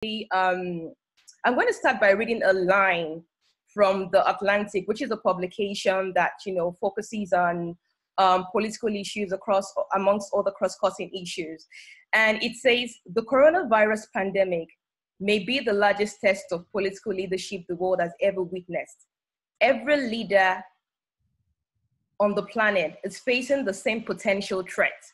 I'm going to start by reading a line from The Atlantic, which is a publication that, focuses on political issues amongst other cross-cutting issues. And it says, the coronavirus pandemic may be the largest test of political leadership the world has ever witnessed. Every leader on the planet is facing the same potential threat.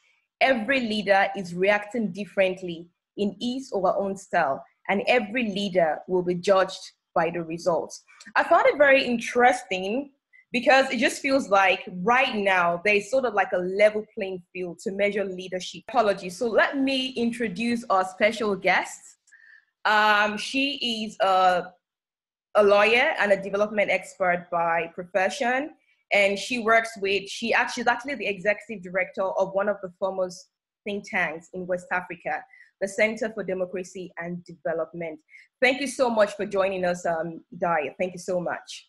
Every leader is reacting differently in his or her own style, and every leader will be judged by the results. I found it very interesting because it just feels like right now there's sort of like a level playing field to measure leadership. Apologies. So let me introduce our special guest. She is a lawyer and a development expert by profession. And she's actually the executive director of one of the foremost think tanks in West Africa, the Center for Democracy and Development. Thank you so much for joining us, Idayat. Thank you so much.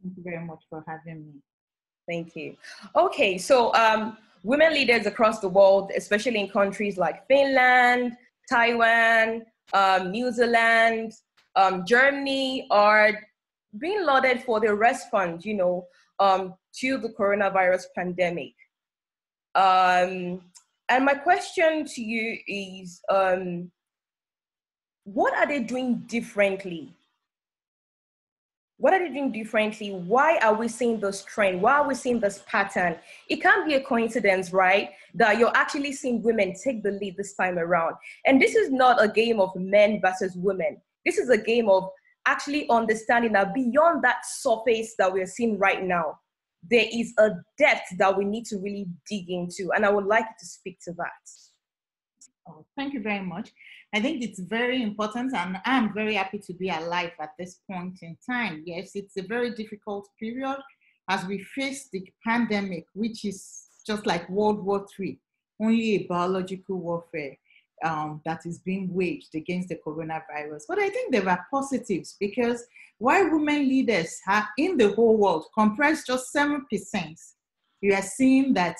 Thank you very much for having me. Thank you. Okay, so women leaders across the world, especially in countries like Finland, Taiwan, New Zealand, Germany, are being lauded for their response, to the coronavirus pandemic. And my question to you is, what are they doing differently? What are they doing differently? Why are we seeing this trend? Why are we seeing this pattern? It can't be a coincidence, right? That you're actually seeing women take the lead this time around. And this is not a game of men versus women. This is a game of actually understanding that beyond that surface that we're seeing right now, there is a depth that we need to really dig into. And I would like you to speak to that. Oh, thank you very much. I think it's very important, and I'm very happy to be alive at this point in time. Yes, it's a very difficult period as we face the pandemic, which is just like World War III, only a biological warfare that is being waged against the coronavirus. But I think there are positives, because while women leaders are in the whole world comprise just 7%, you are seeing that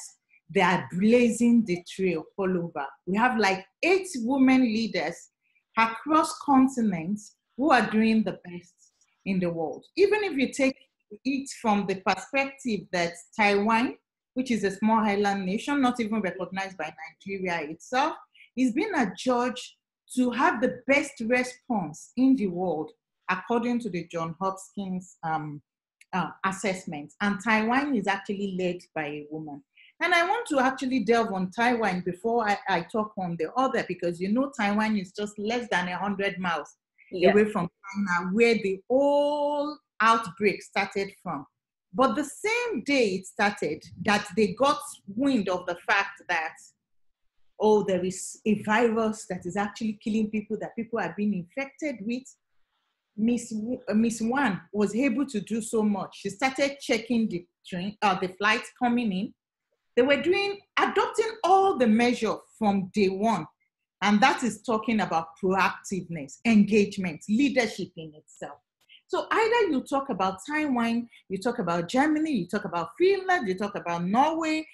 they are blazing the trail all over. We have like 8 women leaders across continents who are doing the best in the world. Even if you take it from the perspective that Taiwan, which is a small island nation, not even recognized by Nigeria itself, is being adjudged to have the best response in the world, according to the Johns Hopkins assessment. And Taiwan is actually led by a woman. And I want to actually delve on Taiwan before I talk on the other, because Taiwan is just less than 100 miles away from China, where the whole outbreak started from. But the same day it started, that they got wind of the fact that, oh, there is a virus that is actually killing people, that people are being infected with. Miss Wan was able to do so much. She started checking the flights coming in. They were adopting all the measures from day one. And that is talking about proactiveness, engagement, leadership in itself. So either you talk about Taiwan, you talk about Germany, you talk about Finland, you talk about Norway,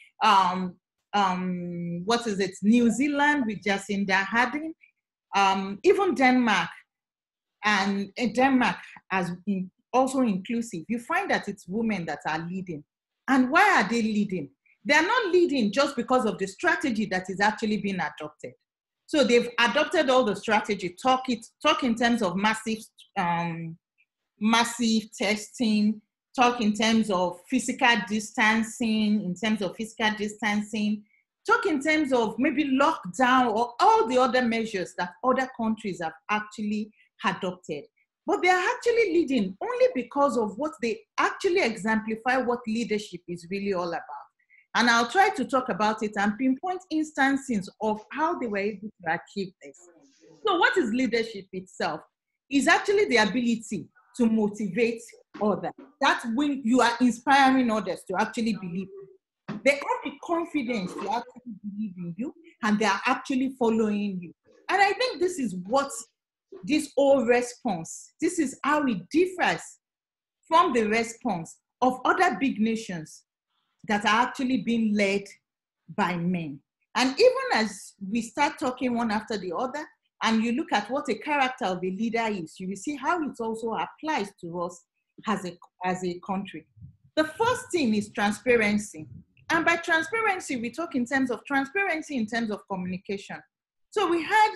New Zealand with Jacinda Ardern, even Denmark, and Denmark as also inclusive. You find that it's women that are leading. And why are they leading? They are not leading just because of the strategy that is actually being adopted. So they've adopted all the strategy, talk in terms of massive testing, talk in terms of physical distancing, talk in terms of maybe lockdown or all the other measures that other countries have actually adopted. But they are actually leading only because of what they actually exemplify what leadership is really all about. And I'll try to talk about it and pinpoint instances of how they were able to achieve this. So what is leadership itself? Is actually the ability to motivate others. That's when you are inspiring others to actually believe. They have the confidence to actually believe in you, and they are actually following you. And I think this is what this whole response, this is how it differs from the response of other big nations that are actually being led by men. And even as we start talking one after the other, and you look at what a character of a leader is, you will see how it also applies to us as a country. The first thing is transparency. And by transparency, we talk in terms of transparency in terms of communication. So we had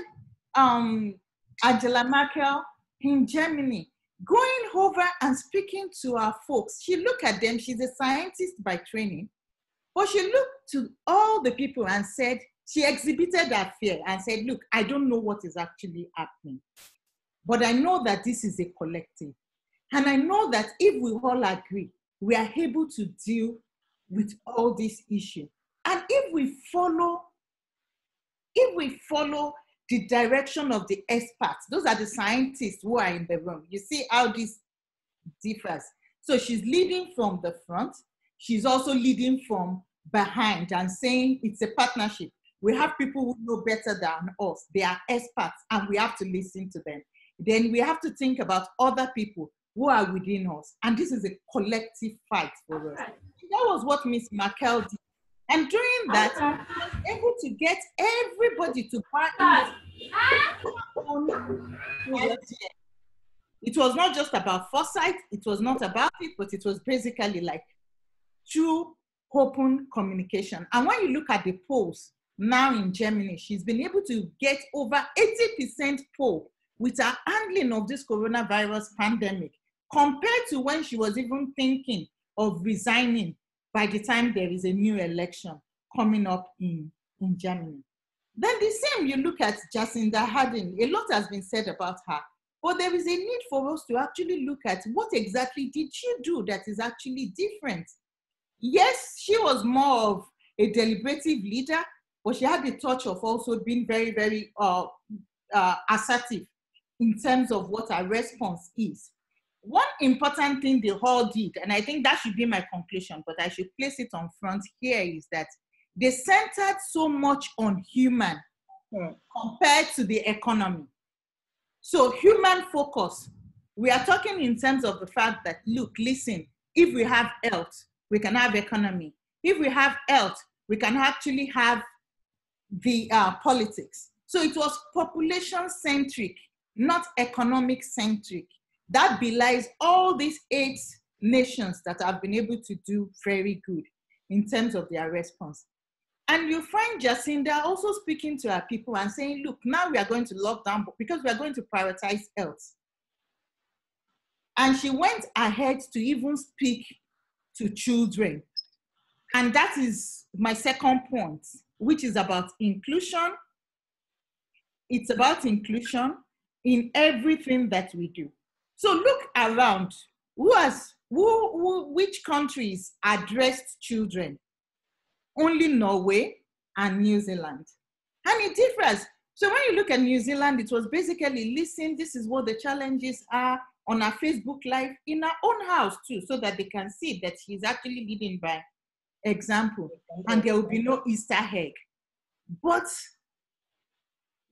Angela Merkel in Germany going over and speaking to our folks. She looked at them, she's a scientist by training, but she looked to all the people and said, she exhibited her fear and said, look, I don't know what is actually happening, but I know that this is a collective. And I know that if we all agree, we are able to deal with all these issues. And if we follow the direction of the experts, those are the scientists who are in the room. You see how this differs. So she's leading from the front. She's also leading from behind and saying it's a partnership. We have people who know better than us. They are experts and we have to listen to them. Then we have to think about other people who are within us. And this is a collective fight for us. That was what Ms. Merkel did. And during that, she was able to get everybody to buy in. It was not just about foresight, it was not about it, but it was basically like true open communication. And when you look at the polls now in Germany, she's been able to get over 80% poll with her handling of this coronavirus pandemic, compared to when she was even thinking of resigning by the time there is a new election coming up in Germany. Then the same, you look at Jacinda Ardern. A lot has been said about her, but there is a need for us to actually look at what exactly did she do that is actually different. Yes, she was more of a deliberative leader, but she had the touch of also being very, very assertive in terms of what her response is. One important thing they all did, and I think that should be my conclusion, but I should place it on front here, is that they centered so much on human compared to the economy. So human focus, we are talking in terms of the fact that, look, listen, if we have health, we can have economy. If we have health, we can actually have the politics. So it was population-centric, not economic-centric. That belies all these 8 nations that have been able to do very good in terms of their response. And you find Jacinda also speaking to her people and saying, look, now we are going to lock down because we are going to prioritize health. And she went ahead to even speak to children. And that is my second point, which is about inclusion. It's about inclusion in everything that we do. So look around, which countries addressed children? Only Norway and New Zealand. And it differs. So when you look at New Zealand, it was basically, listen, this is what the challenges are on our Facebook Live in our own house too, so that they can see that she's actually leading by example. And there will be no Easter egg. But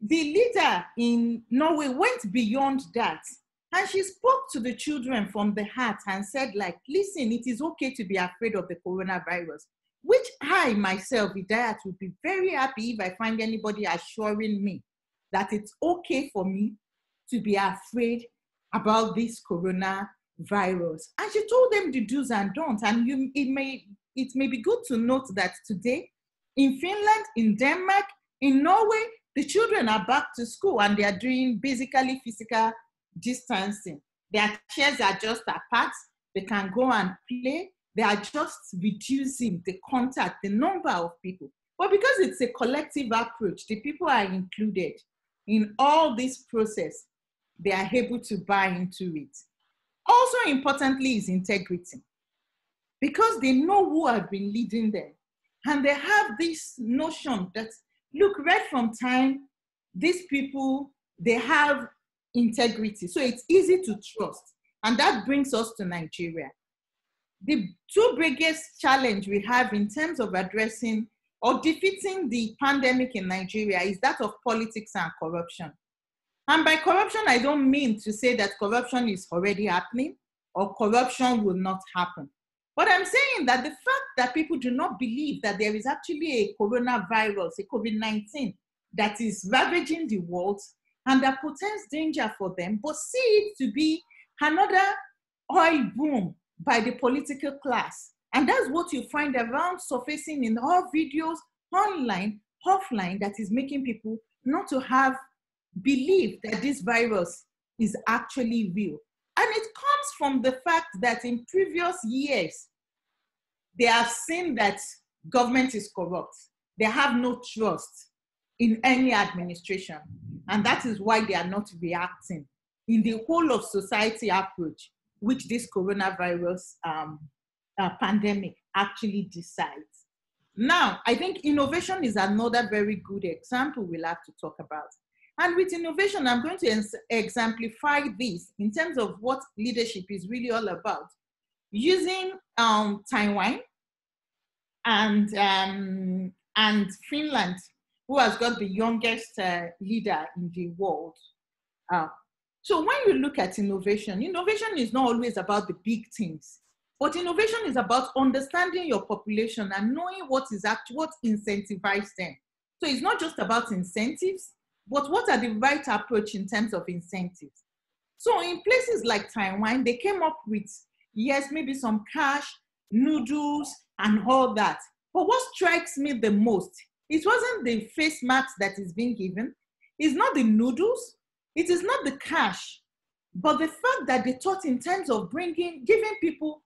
the leader in Norway went beyond that. And she spoke to the children from the heart and said, like, listen, it is okay to be afraid of the coronavirus, which I myself, Idayat, would be very happy if I find anybody assuring me that it's okay for me to be afraid about this coronavirus. And she told them the do's and don'ts. And it may be good to note that today in Finland, in Denmark, in Norway, the children are back to school and they are doing basically physical distancing. Their chairs are just apart. They can go and play. They are just reducing the contact, the number of people. But because it's a collective approach, the people are included in all this process. They are able to buy into it. Also importantly is integrity. Because they know who have been leading them. And they have this notion that, look, right from time, these people, they have integrity. So it's easy to trust. And that brings us to Nigeria. The 2 biggest challenge we have in terms of addressing or defeating the pandemic in Nigeria is that of politics and corruption. And by corruption, I don't mean to say that corruption is already happening or corruption will not happen. But I'm saying that the fact that people do not believe that there is actually a coronavirus, a COVID-19, that is ravaging the world and that portends danger for them, but see it to be another oil boom by the political class. And that's what you find around surfacing in all videos, online, offline, that is making people not to have belief that this virus is actually real. And it comes from the fact that in previous years, they have seen that government is corrupt. They have no trust in any administration. And that is why they are not reacting in the whole of society approach, which this coronavirus pandemic actually decides. Now, I think innovation is another very good example we'll have to talk about. And with innovation, I'm going to exemplify this in terms of what leadership is really all about. Using Taiwan and Finland, who has got the youngest leader in the world. So when you look at innovation, innovation is not always about the big things, but innovation is about understanding your population and knowing what incentivizes them. So it's not just about incentives, but what are the right approach in terms of incentives? So in places like Taiwan, they came up with, yes, maybe some cash, noodles, and all that. But what strikes me the most, it wasn't the face masks that is being given. It's not the noodles. It is not the cash. But the fact that they thought in terms of giving people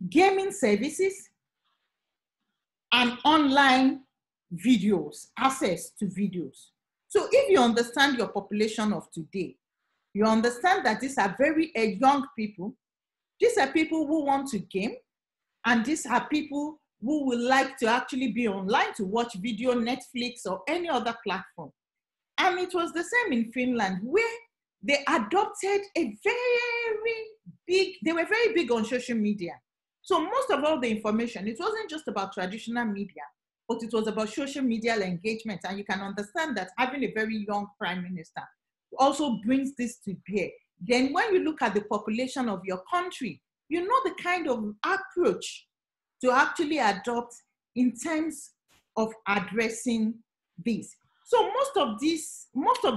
gaming services and online videos, access to videos. So if you understand your population of today, you understand that these are very young people. These are people who want to game, and these are people who would like to actually be online to watch video, Netflix, or any other platform. And it was the same in Finland, where they adopted they were very big on social media. So most of all the information, it wasn't just about traditional media, but it was about social media engagement. And you can understand that having a very young prime minister also brings this to bear. Then when you look at the population of your country, you know the kind of approach to actually adopt in terms of addressing this. So most of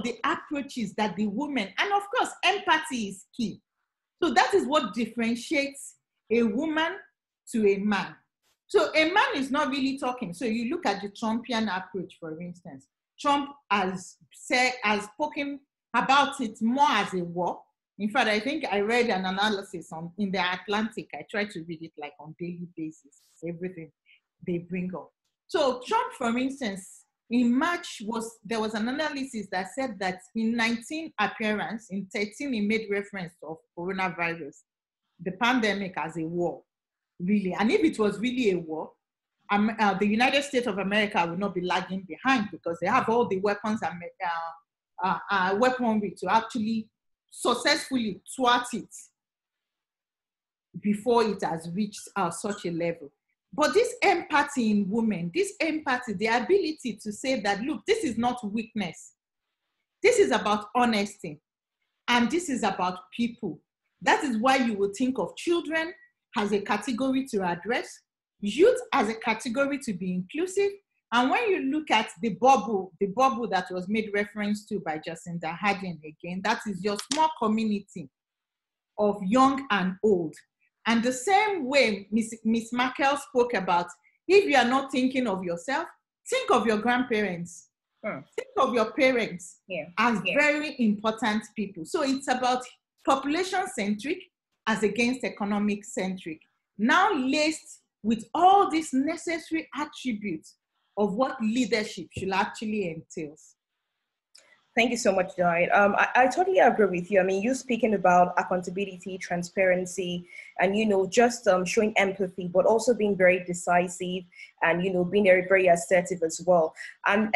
the approaches that the women, and of course, empathy is key. So that is what differentiates a woman to a man. So a man is not really talking. So you look at the Trumpian approach, for instance. Trump has spoken about it more as a war. In fact, I think I read an analysis in the Atlantic. I try to read it like on daily basis, everything they bring up. So Trump, for instance, in March, there was an analysis that said that in 19 appearances, in 13 he made reference of coronavirus, the pandemic as a war, really. And if it was really a war, the United States of America would not be lagging behind, because they have all the weapons and weaponry to actually successfully thwart it before it has reached such a level. But this empathy in women, this empathy, the ability to say that, look, this is not weakness. This is about honesty. And this is about people. That is why you will think of children as a category to address, youth as a category to be inclusive. And when you look at the bubble that was made reference to by Jacinda Ardern again, that is your small community of young and old. And the same way Miss Merkel spoke about, if you are not thinking of yourself, think of your grandparents. Think of your parents as very important people. So it's about population-centric as against economic-centric. Now laced with all these necessary attributes of what leadership should actually entail. Thank you so much, Idayat. I totally agree with you. I mean, you speaking about accountability, transparency, and, just showing empathy, but also being very decisive and, being very, very assertive as well. And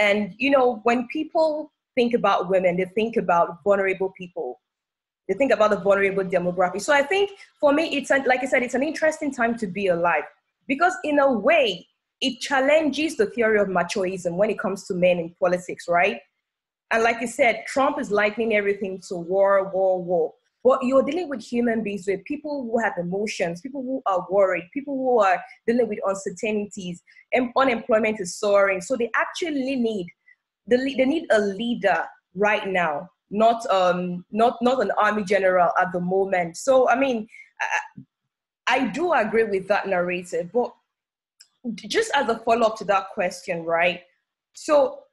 when people think about women, they think about vulnerable people. They think about the vulnerable demographic. So I think for me, like I said, it's an interesting time to be alive, because in a way, it challenges the theory of machoism when it comes to men in politics, right? And like you said, Trump is likening everything to war, war, war. But you're dealing with human beings, with people who have emotions, people who are worried, people who are dealing with uncertainties, and unemployment is soaring. So they actually need a leader right now not an army general at the moment. So, I mean, I do agree with that narrative, but just as a follow-up to that question, right? So,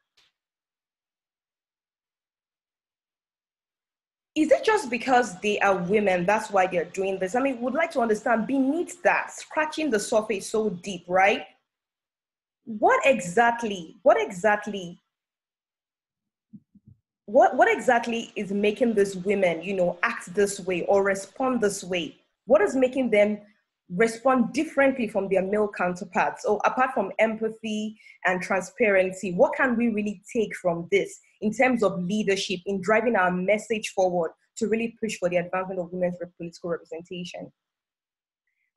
is it just because they are women, that's why they're doing this? I mean, would like to understand beneath that, scratching the surface so deep, right? What exactly is making these women, you know, act this way or respond this way? What is making them respond differently from their male counterparts? So apart from empathy and transparency, what can we really take from this in terms of leadership in driving our message forward to really push for the advancement of women's political representation?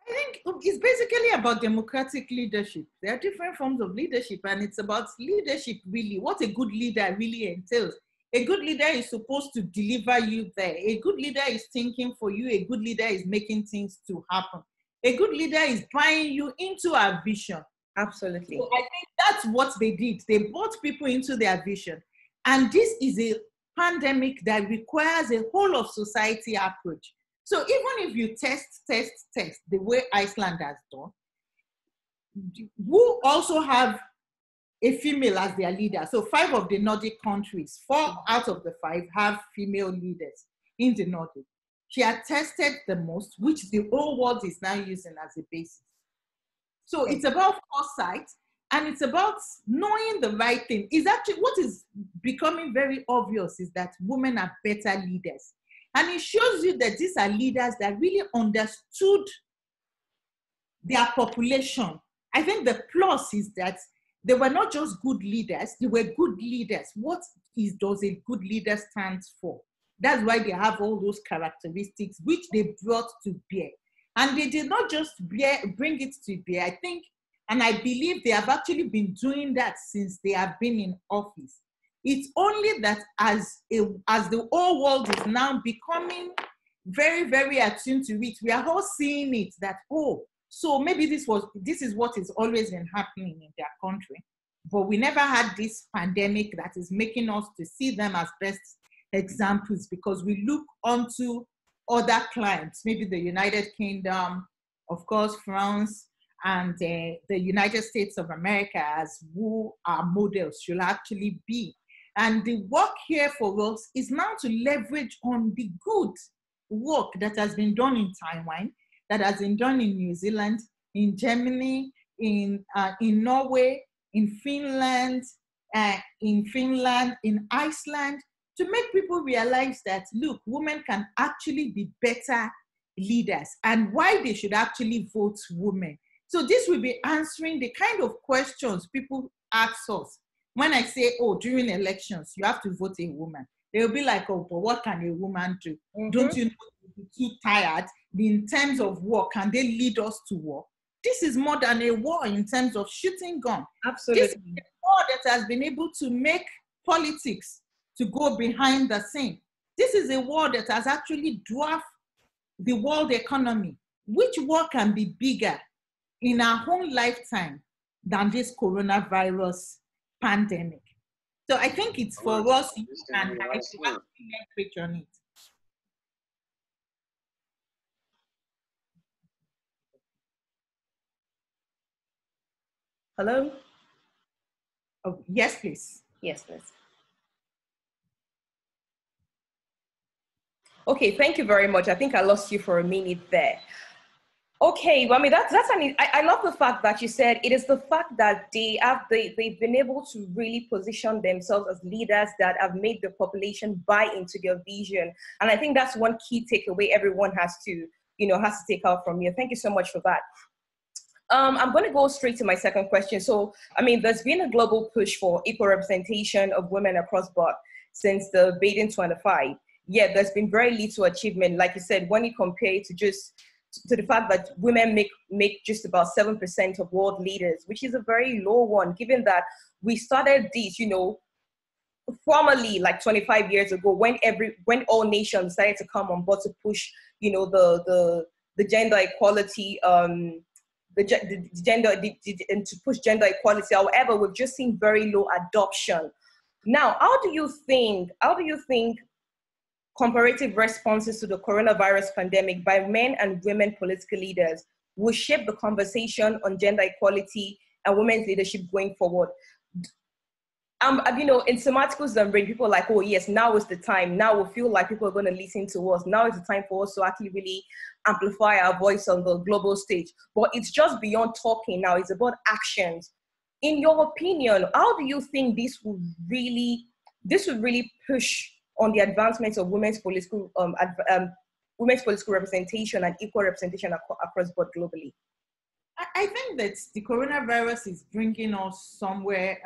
I think it's basically about democratic leadership. There are different forms of leadership, and it's about leadership really, what a good leader really entails. A good leader is supposed to deliver you there. A good leader is thinking for you. A good leader is making things to happen. A good leader is buying you into a vision. Absolutely. So I think that's what they did. They brought people into their vision. And this is a pandemic that requires a whole of society approach. So even if you test the way Iceland has done, who also have a female as their leader. So 5 of the Nordic countries, 4 out of the 5 have female leaders in the Nordic. She had tested the most, which the whole world is now using as a basis. So it's about foresight, and it's about knowing the right thing. Is actually what is becoming very obvious is that women are better leaders. And it shows you that these are leaders that really understood their population. I think the plus is that they were not just good leaders, they were good leaders. What does a good leader stand for? That's why they have all those characteristics which they brought to bear. And they did not just bring it to bear. I think, and I believe they have actually been doing that since they have been in office. It's only that as the whole world is now becoming very, very attuned to it, we are all seeing it that, oh, so maybe this is what has always been happening in their country. But we never had this pandemic that is making us to see them as best examples, because we look onto other clients, maybe the United Kingdom, of course, France, and the United States of America as who our models should actually be. And the work here for us is now to leverage on the good work that has been done in Taiwan, that has been done in New Zealand, in Germany, in Norway, in Finland, in Iceland, to make people realize that, look, women can actually be better leaders and why they should actually vote women. So this will be answering the kind of questions people ask us. When I say, oh, during elections, you have to vote a woman. They'll be like, oh, but what can a woman do? Mm-hmm. Don't you know you'll be too tired? In terms of war, can they lead us to war? This is more than a war in terms of shooting gun. Absolutely. This is a war that has been able to make politics to go behind the scene. This is a war that has actually dwarfed the world economy. Which war can be bigger in our whole lifetime than this coronavirus pandemic? So I think it's for us to actually leverage on it. Hello? Oh, yes, please. Yes, please. Okay, thank you very much. I think I lost you for a minute there. Okay, well, I mean, I love the fact that you said it is the fact that they've been able to really position themselves as leaders that have made the population buy into their vision. And I think that's one key takeaway everyone has to take out from you. Thank you so much for that. I'm going to go straight to my second question. So, I mean, there's been a global push for equal representation of women across board since the Beijing 25. Yeah, there's been very little achievement. Like you said, when you compare it to the fact that women make just about 7% of world leaders, which is a very low one, given that we started this, formally like 25 years ago, when all nations started to come on board to push, the gender equality, and to push gender equality. However, we've just seen very low adoption. Now, how do you think comparative responses to the coronavirus pandemic by men and women political leaders will shape the conversation on gender equality and women's leadership going forward. In some articles that bring people like, oh yes, now is the time. Now we feel like people are going to listen to us. Now is the time for us to actually really amplify our voice on the global stage. But it's just beyond talking now. It's about actions. In your opinion, how do you think this would really push on the advancement of women's political representation and equal representation across board globally? I think that the coronavirus is bringing us somewhere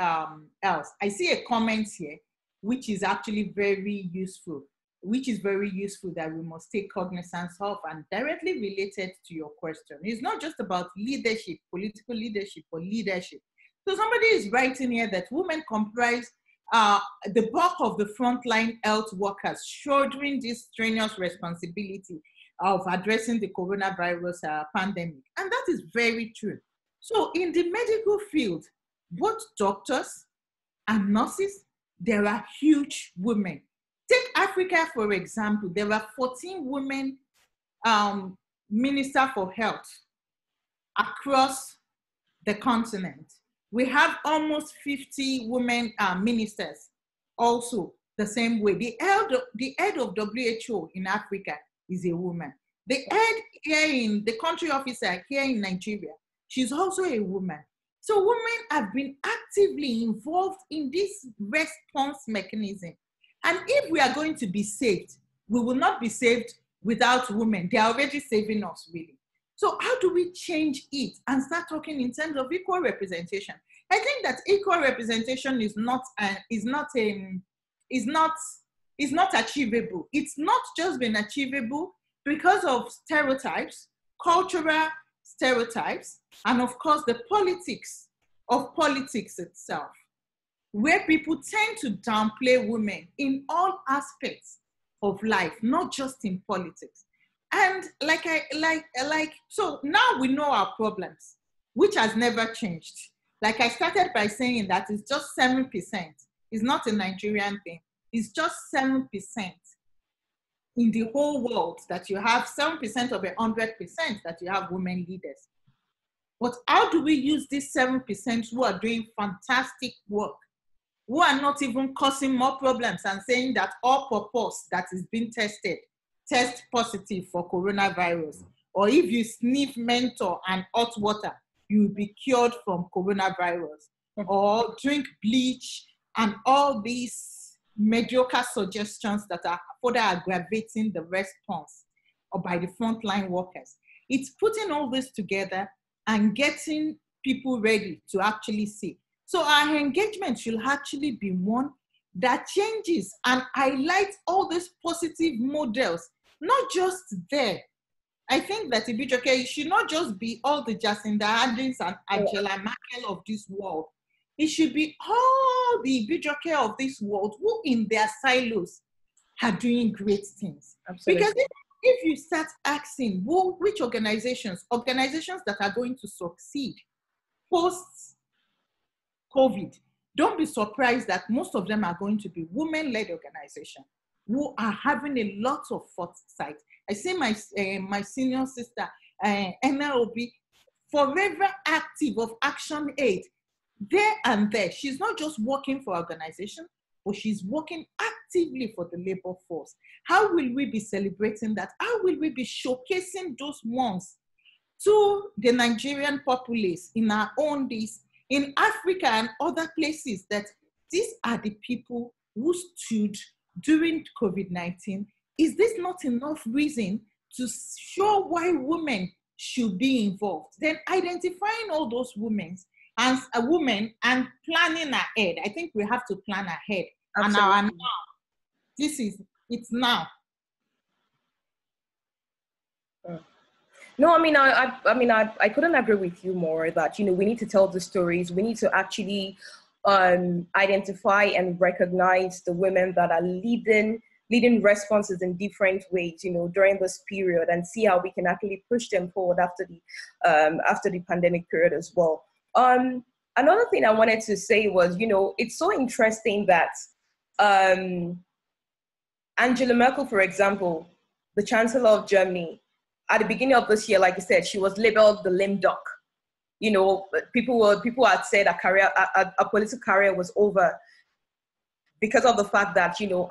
else. I see a comment here, which is actually very useful, that we must take cognizance of and directly related to your question. It's not just about leadership, political leadership, or leadership. So somebody is writing here that women comprise the bulk of the frontline health workers shouldering this strenuous responsibility of addressing the coronavirus pandemic. And that is very true. So in the medical field, both doctors and nurses, there are huge women. Take Africa, for example. There are 14 women ministers for health across the continent. We have almost 50 women ministers also the same way. The head of WHO in Africa is a woman. The head here in the country officer here in Nigeria, she's also a woman. So women have been actively involved in this response mechanism. And if we are going to be saved, we will not be saved without women. They are already saving us, really. So how do we change it and start talking in terms of equal representation? I think that equal representation is not achievable. It's not just been achievable because of stereotypes, cultural stereotypes, and of course the politics itself, where people tend to downplay women in all aspects of life, not just in politics. And so now we know our problems, which has never changed. Like I started by saying that it's just 7%. It's not a Nigerian thing. It's just 7% in the whole world that you have 7% of 100% that you have women leaders. But how do we use these 7% who are doing fantastic work, who are not even causing more problems and saying that all purpose that is being tested, test positive for coronavirus, or if you sniff menthol and hot water, you will be cured from coronavirus, or drink bleach and all these mediocre suggestions that are further aggravating the response or by the frontline workers. It's putting all this together and getting people ready to actually see. So our engagement should actually be one that changes and highlights all these positive models, not just there. I think that Ibijoke, it should not just be all the Jacinda Ardens and Angela Merkel of this world. It should be all the Ibijoke of this world who in their silos are doing great things. Absolutely. Because if you start asking which organizations that are going to succeed post-COVID, don't be surprised that most of them are going to be women-led organizations who are having a lot of foresight. I see my senior sister, NLB, forever active of Action Aid, there and there. She's not just working for organization, but she's working actively for the labor force. How will we be celebrating that? How will we be showcasing those ones to the Nigerian populace in our own days, in Africa and other places, that these are the people who stood during COVID-19? Is this not enough reason to show why women should be involved? Then identifying all those women as a woman and planning ahead. I think we have to plan ahead. Absolutely. And now, it's now. No, I mean, I couldn't agree with you more that, we need to tell the stories. We need to actually identify and recognize the women that are leading responses in different ways, during this period, and see how we can actually push them forward after the pandemic period as well. Another thing I wanted to say was, it's so interesting that Angela Merkel, for example, the Chancellor of Germany, at the beginning of this year, like I said, she was labeled the lame duck. You know, people had said a political career was over because of the fact that, you know,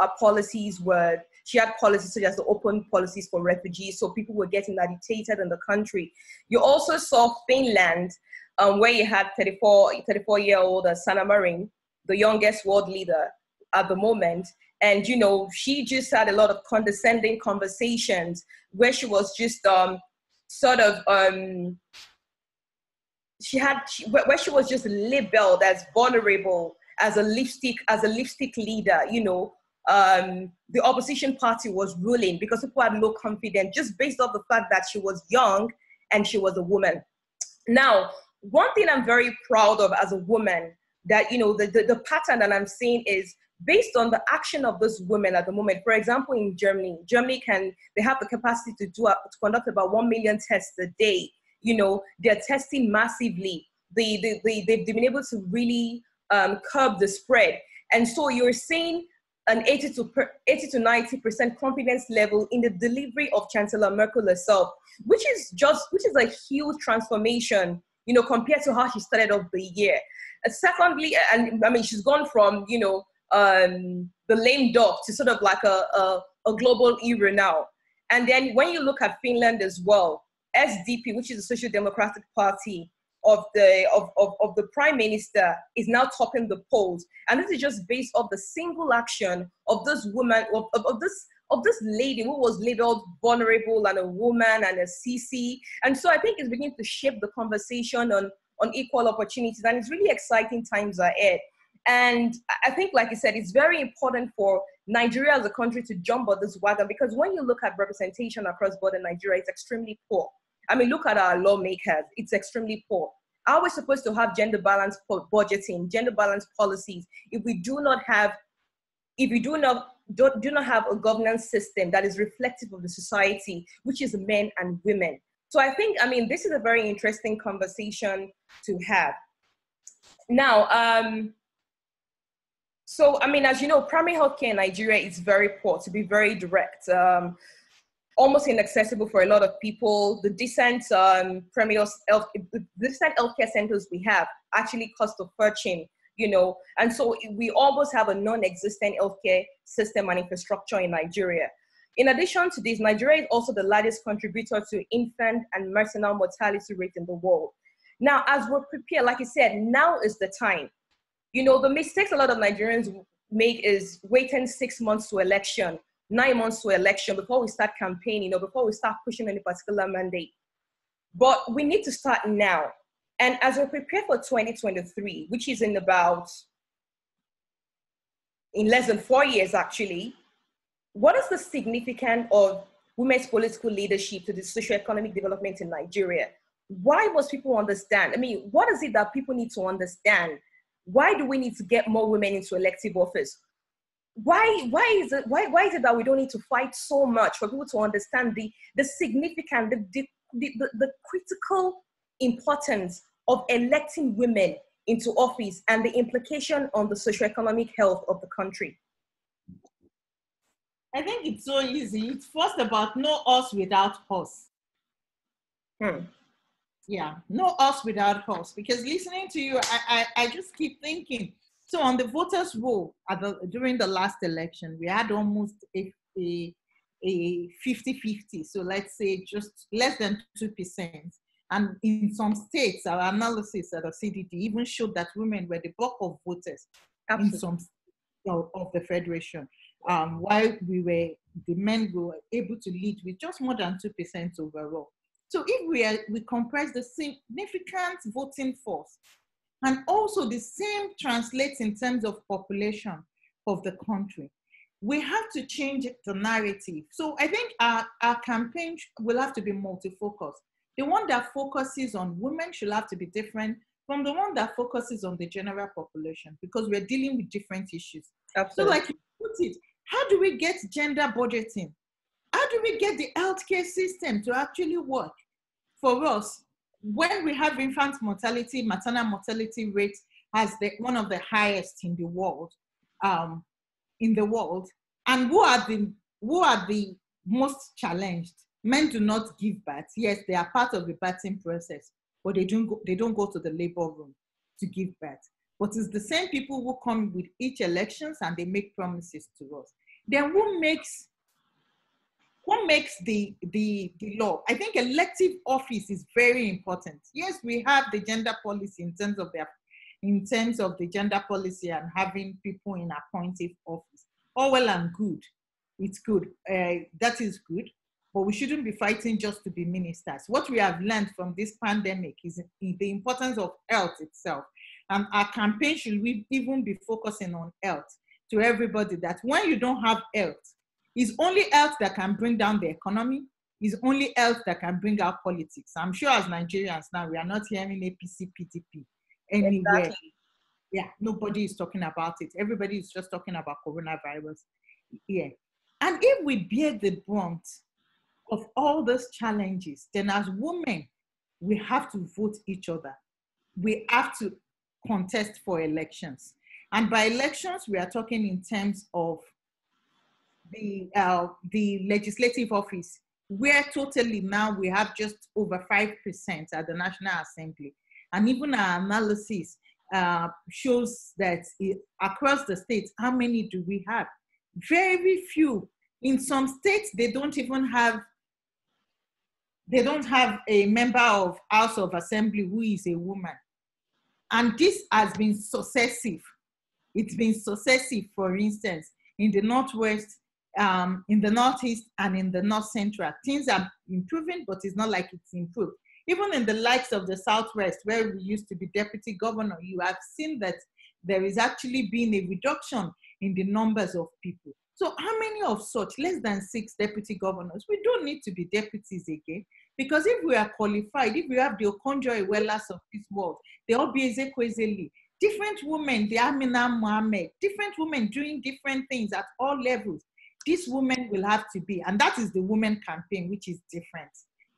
she had policies such as the open policies for refugees, so people were getting agitated in the country. You also saw Finland, where you had 34-year-old Sanna Marin, the youngest world leader at the moment. And, you know, she just had a lot of condescending conversations where she was just where she was just labeled as vulnerable, as a lipstick leader. You know, the opposition party was ruling because people had low confidence just based off the fact that she was young and she was a woman. Now, one thing I'm very proud of as a woman, that, you know, the pattern that I'm seeing is based on the action of those women at the moment. For example, in Germany they have the capacity to conduct about 1 million tests a day. You know, they're testing massively. They've been able to really curb the spread. And so you're seeing an 80 to 90% confidence level in the delivery of Chancellor Merkel herself, which is a huge transformation, you know, compared to how she started off the year. Secondly, and I mean, she's gone from, you know, the lame duck to sort of like a global hero now. And then when you look at Finland as well, SDP, which is the Social Democratic Party of the Prime Minister, is now topping the polls. And this is just based off the single action of this woman, of this lady who was labeled vulnerable and a woman and a CC. And so I think it's beginning to shape the conversation on equal opportunities, and it's really exciting times ahead. And I think, like I said, it's very important for Nigeria as a country to jump on this wagon, because when you look at representation across border Nigeria, it's extremely poor. I mean, look at our lawmakers, it's extremely poor. Are we supposed to have gender balanced budgeting, gender balanced policies, if we do not have a governance system that is reflective of the society, which is men and women? So I think, I mean, this is a very interesting conversation to have. Now, so, I mean, as you know, primary healthcare in Nigeria is very poor, to be very direct, almost inaccessible for a lot of people. The decent healthcare centers we have actually cost a fortune, you know, and so we almost have a non-existent healthcare system and infrastructure in Nigeria. In addition to this, Nigeria is also the largest contributor to infant and maternal mortality rate in the world. Now, as we're prepared, like I said, now is the time. You know, the mistakes a lot of Nigerians make is waiting 6 months to election, 9 months to election before we start campaigning or before we start pushing any particular mandate. But we need to start now. And as we prepare for 2023, which is in less than 4 years actually, what is the significance of women's political leadership to the socio-economic development in Nigeria? Why must people understand? I mean, what is it that people need to understand? Why do we need to get more women into elective office? Why is it that we don't need to fight so much for people to understand the significant, the critical importance of electing women into office and the implication on the socioeconomic health of the country? I think it's so easy. It's first about no us without us. Yeah, no us without us. Because listening to you, I just keep thinking. So on the voters' roll during the last election, we had almost a 50-50. So let's say just less than 2%. And in some states, our analysis at the CDD even showed that women were the bulk of voters. Absolutely. In some states of the federation. While the men were able to lead with just more than 2% overall. So if we comprise the significant voting force, and also the same translates in terms of population of the country, we have to change the narrative. So I think our campaign will have to be multi-focused. The one that focuses on women should have to be different from the one that focuses on the general population, because we're dealing with different issues. Absolutely. So like you put it, how do we get gender budgeting? How do we get the healthcare system to actually work for us when we have infant mortality, maternal mortality rate as one of the highest in the world? And who are the most challenged? Men do not give birth. Yes, they are part of the birthing process, but they don't go to the labor room to give birth. But it's the same people who come with each elections and they make promises to us. Then who makes the law? I think elective office is very important. Yes, we have the gender policy in terms of the gender policy and having people in appointive office. All well and good. It's good. That is good. But we shouldn't be fighting just to be ministers. What we have learned from this pandemic is the importance of health itself. And our campaign should even be focusing on health to everybody, that when you don't have health, it's only health that can bring down the economy. It's only health that can bring out politics. I'm sure as Nigerians now, we are not hearing APC, PDP anywhere. Exactly. Yeah, nobody is talking about it. Everybody is just talking about coronavirus. Yeah. And if we bear the brunt of all those challenges, then as women, we have to vote each other. We have to contest for elections. And by elections, we are talking in terms of the legislative office, where totally now we have just over 5% at the National Assembly. And even our analysis shows that across the states, how many do we have? Very few. In some states, they don't have a member of House of Assembly who is a woman. And this has been successive. It's been successive, for instance, in the Northwest, in the Northeast, and in the North Central. Things are improving, but it's not like it's improved. Even in the likes of the Southwest, where we used to be deputy governor, you have seen that there is actually been a reduction in the numbers of people. So how many of such, less than 6 deputy governors? We don't need to be deputies again, because if we are qualified, if we have the Okonjo-Iwealas of this world, the Obieze Kwesili, different women, the Amina Mohammed, different women doing different things at all levels, these women will have to be, and that is the women campaign, which is different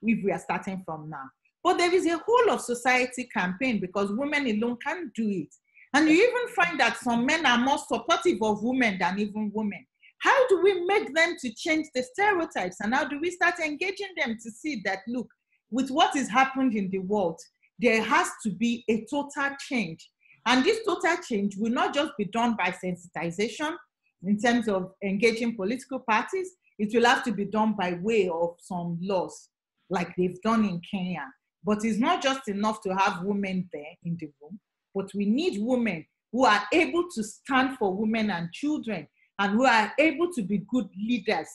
if we are starting from now. But there is a whole of society campaign, because women alone can't do it. And you even find that some men are more supportive of women than even women. How do we make them to change the stereotypes? And how do we start engaging them to see that, look, with what is happening in the world, there has to be a total change. And this total change will not just be done by sensitization in terms of engaging political parties. It will have to be done by way of some laws, like they've done in Kenya. But it's not just enough to have women there in the room, but we need women who are able to stand for women and children, and who are able to be good leaders,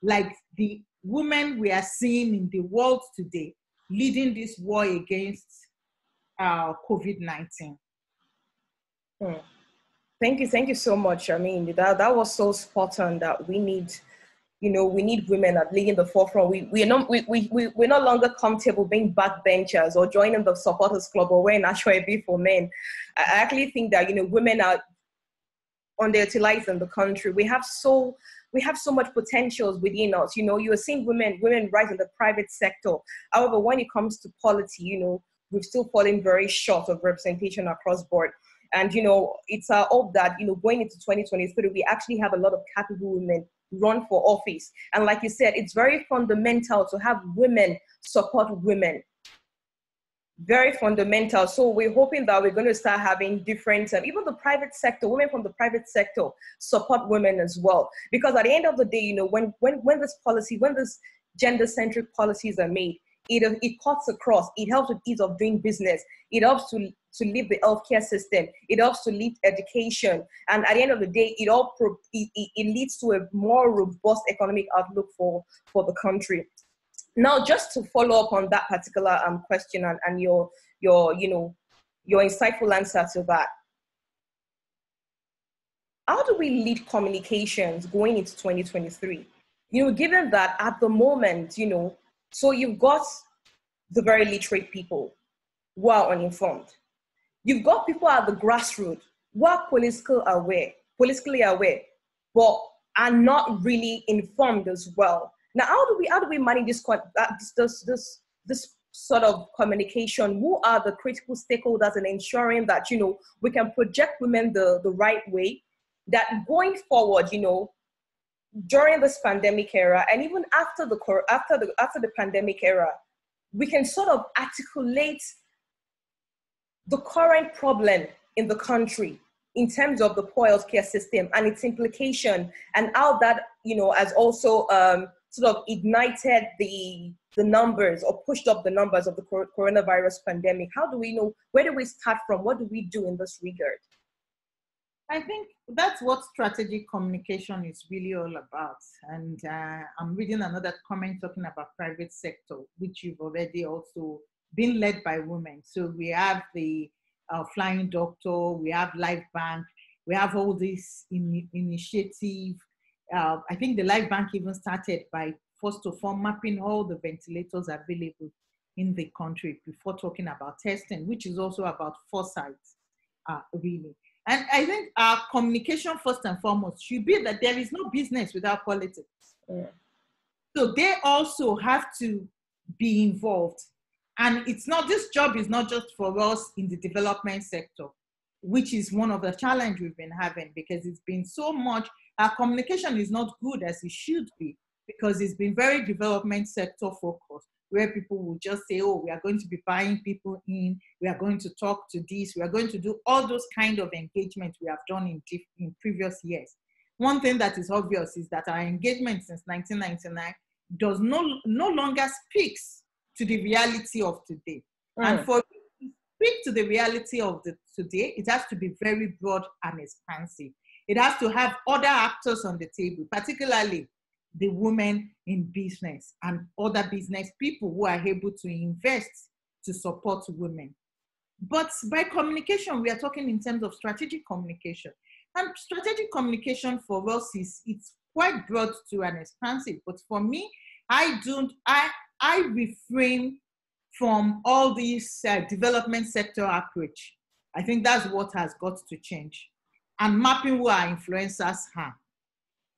like the women we are seeing in the world today, leading this war against COVID-19. Thank you so much. I mean, that was so spot on, that we need, we need women at leading the forefront. We're no longer comfortable being backbenchers or joining the supporters club or wearing Ashwebi for men. I actually think that, women are underutilized in the country. We have so much potentials within us. You're seeing women rise in the private sector. However, when it comes to polity, we've still fallen very short of representation across board. And it's our hope that going into 2023, we actually have a lot of capable women run for office. And like you said, it's very fundamental to have women support women. Very fundamental. So we're hoping that we're going to start having different, even the private sector, women from the private sector support women as well. Because at the end of the day, when this gender-centric policies are made, it cuts across. It helps with ease of doing business. It helps to lift the healthcare system. It helps to lift education. And at the end of the day, it leads to a more robust economic outlook for the country. Now, just to follow up on that particular question and your insightful answer to that, how do we lead communications going into 2023? Given that at the moment, so you've got the very literate people who are uninformed. You've got people at the grassroots who are politically aware, but are not really informed as well. Now, how do we manage this sort of communication? Who are the critical stakeholders in ensuring that, we can project women the right way, that going forward, during this pandemic era, and even after the pandemic era, we can sort of articulate the current problem in the country in terms of the poor healthcare system and its implication, and how that, has also sort of ignited the numbers or pushed up the numbers of the coronavirus pandemic. How do we know? Where do we start from? What do we do in this regard? I think that's what strategic communication is really all about. And I'm reading another comment talking about private sector, which you've already also been led by women. So we have the Flying Doctor, we have Life Bank, we have all this initiative. I think the Life Bank even started by, first of all, mapping all the ventilators available in the country before talking about testing, which is also about foresight, really. And I think our communication, first and foremost, should be that there is no business without politics. Yeah. So they also have to be involved. And it's not, this job is not just for us in the development sector, which is one of the challenges we've been having, because it's been so much, our communication is not good as it should be, because it's been very development sector focused, where people will just say, oh, we are going to be buying people in, we are going to talk to this, we are going to do all those kind of engagement we have done in previous years. One thing that is obvious is that our engagement since 1999 does no longer speaks to the reality of today. And for it to speak to the reality of today, it has to be very broad and expansive. It has to have other actors on the table, particularly the women in business and other business people who are able to invest to support women. But by communication, we are talking in terms of strategic communication. And strategic communication for us it's quite broad to and expansive. But for me, I refrain from all these development sector approach. I think that's what has got to change. And mapping who our influencers are,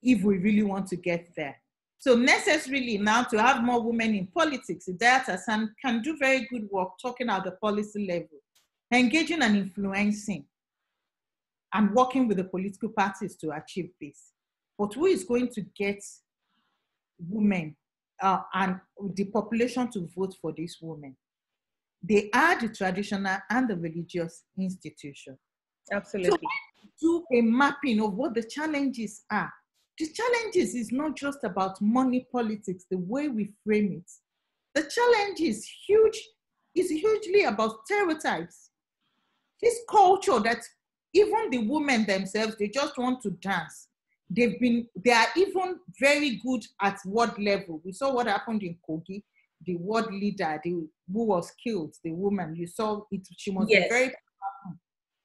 if we really want to get there. So necessarily now to have more women in politics, Idayat Hassan can do very good work talking at the policy level, engaging and influencing, and working with the political parties to achieve this. But who is going to get women and the population to vote for these women? They are the traditional and the religious institution. Absolutely. So do a mapping of what the challenges are. The challenges is not just about money politics, the way we frame it. The challenge is hugely about stereotypes. This culture that even the women themselves, they just want to dance. They are even very good at ward level. We saw what happened in Kogi, the ward leader, who was killed, the woman. You saw it, she must be very powerful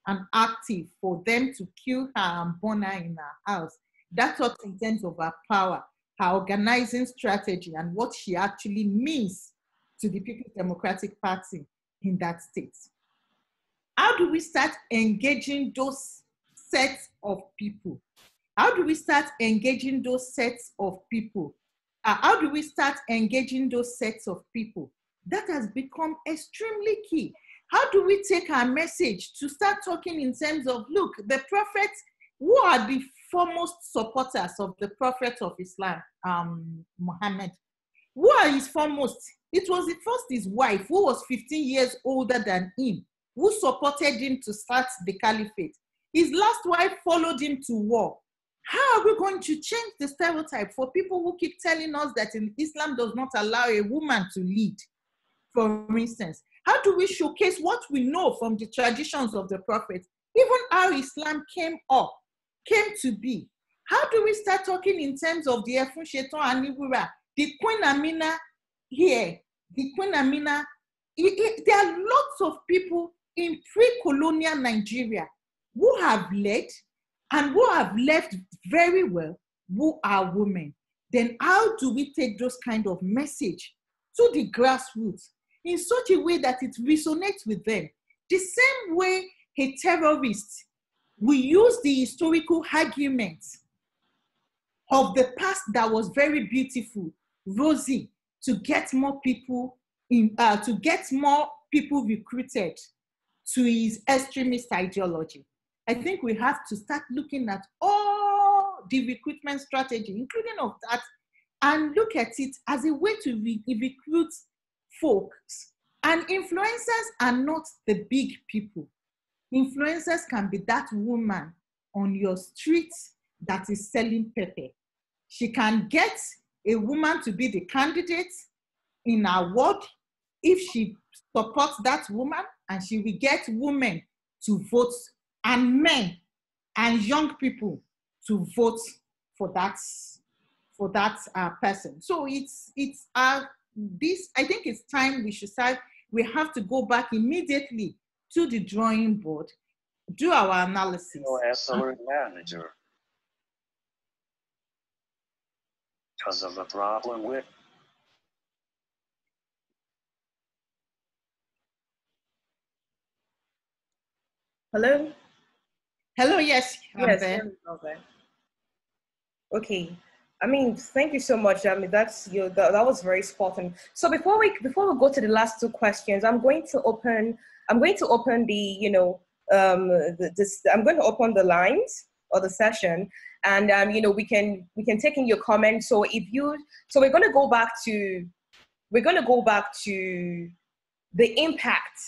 and active for them to kill her and burn her in her house. That's what in terms of her power, her organizing strategy, and what she actually means to the People's Democratic Party in that state. How do we start engaging those sets of people? How do we start engaging those sets of people? How do we start engaging those sets of people? That has become extremely key. How do we take our message to start talking in terms of, look, the prophets, who are the foremost supporters of the Prophet of Islam, Muhammad? Who are his foremost? It was first his wife, who was 15 years older than him, who supported him to start the caliphate. His last wife followed him to war. How are we going to change the stereotype for people who keep telling us that Islam does not allow a woman to lead, for instance? How do we showcase what we know from the traditions of the Prophet, even how Islam came to be? How do we start talking in terms of the Efun Shetan and Iwura, the Queen Amina here, the Queen Amina? There are lots of people in pre-colonial Nigeria who have led and who have left very well, who are women. Then how do we take those kind of message to the grassroots in such a way that it resonates with them? The same way a terrorist will use the historical arguments of the past that was very beautiful, rosy, to get more people recruited to his extremist ideology. I think we have to start looking at all the recruitment strategy, including of that, and look at it as a way to recruit folks. And influencers are not the big people. Influencers can be that woman on your street that is selling pepper. She can get a woman to be the candidate in her ward if she supports that woman, and she will get women to vote and men and young people to vote for that person. So it's this. I think it's time we have to go back immediately to the drawing board, do our analysis. As our manager, because of the problem with. Hello? Hello, yes. Yes, okay. Okay. I mean, thank you so much. I mean, that was very spot on. So before we go to the last two questions, I'm going to open the, I'm going to open the lines or the session, and we can take in your comments. So we're going to go back to the impact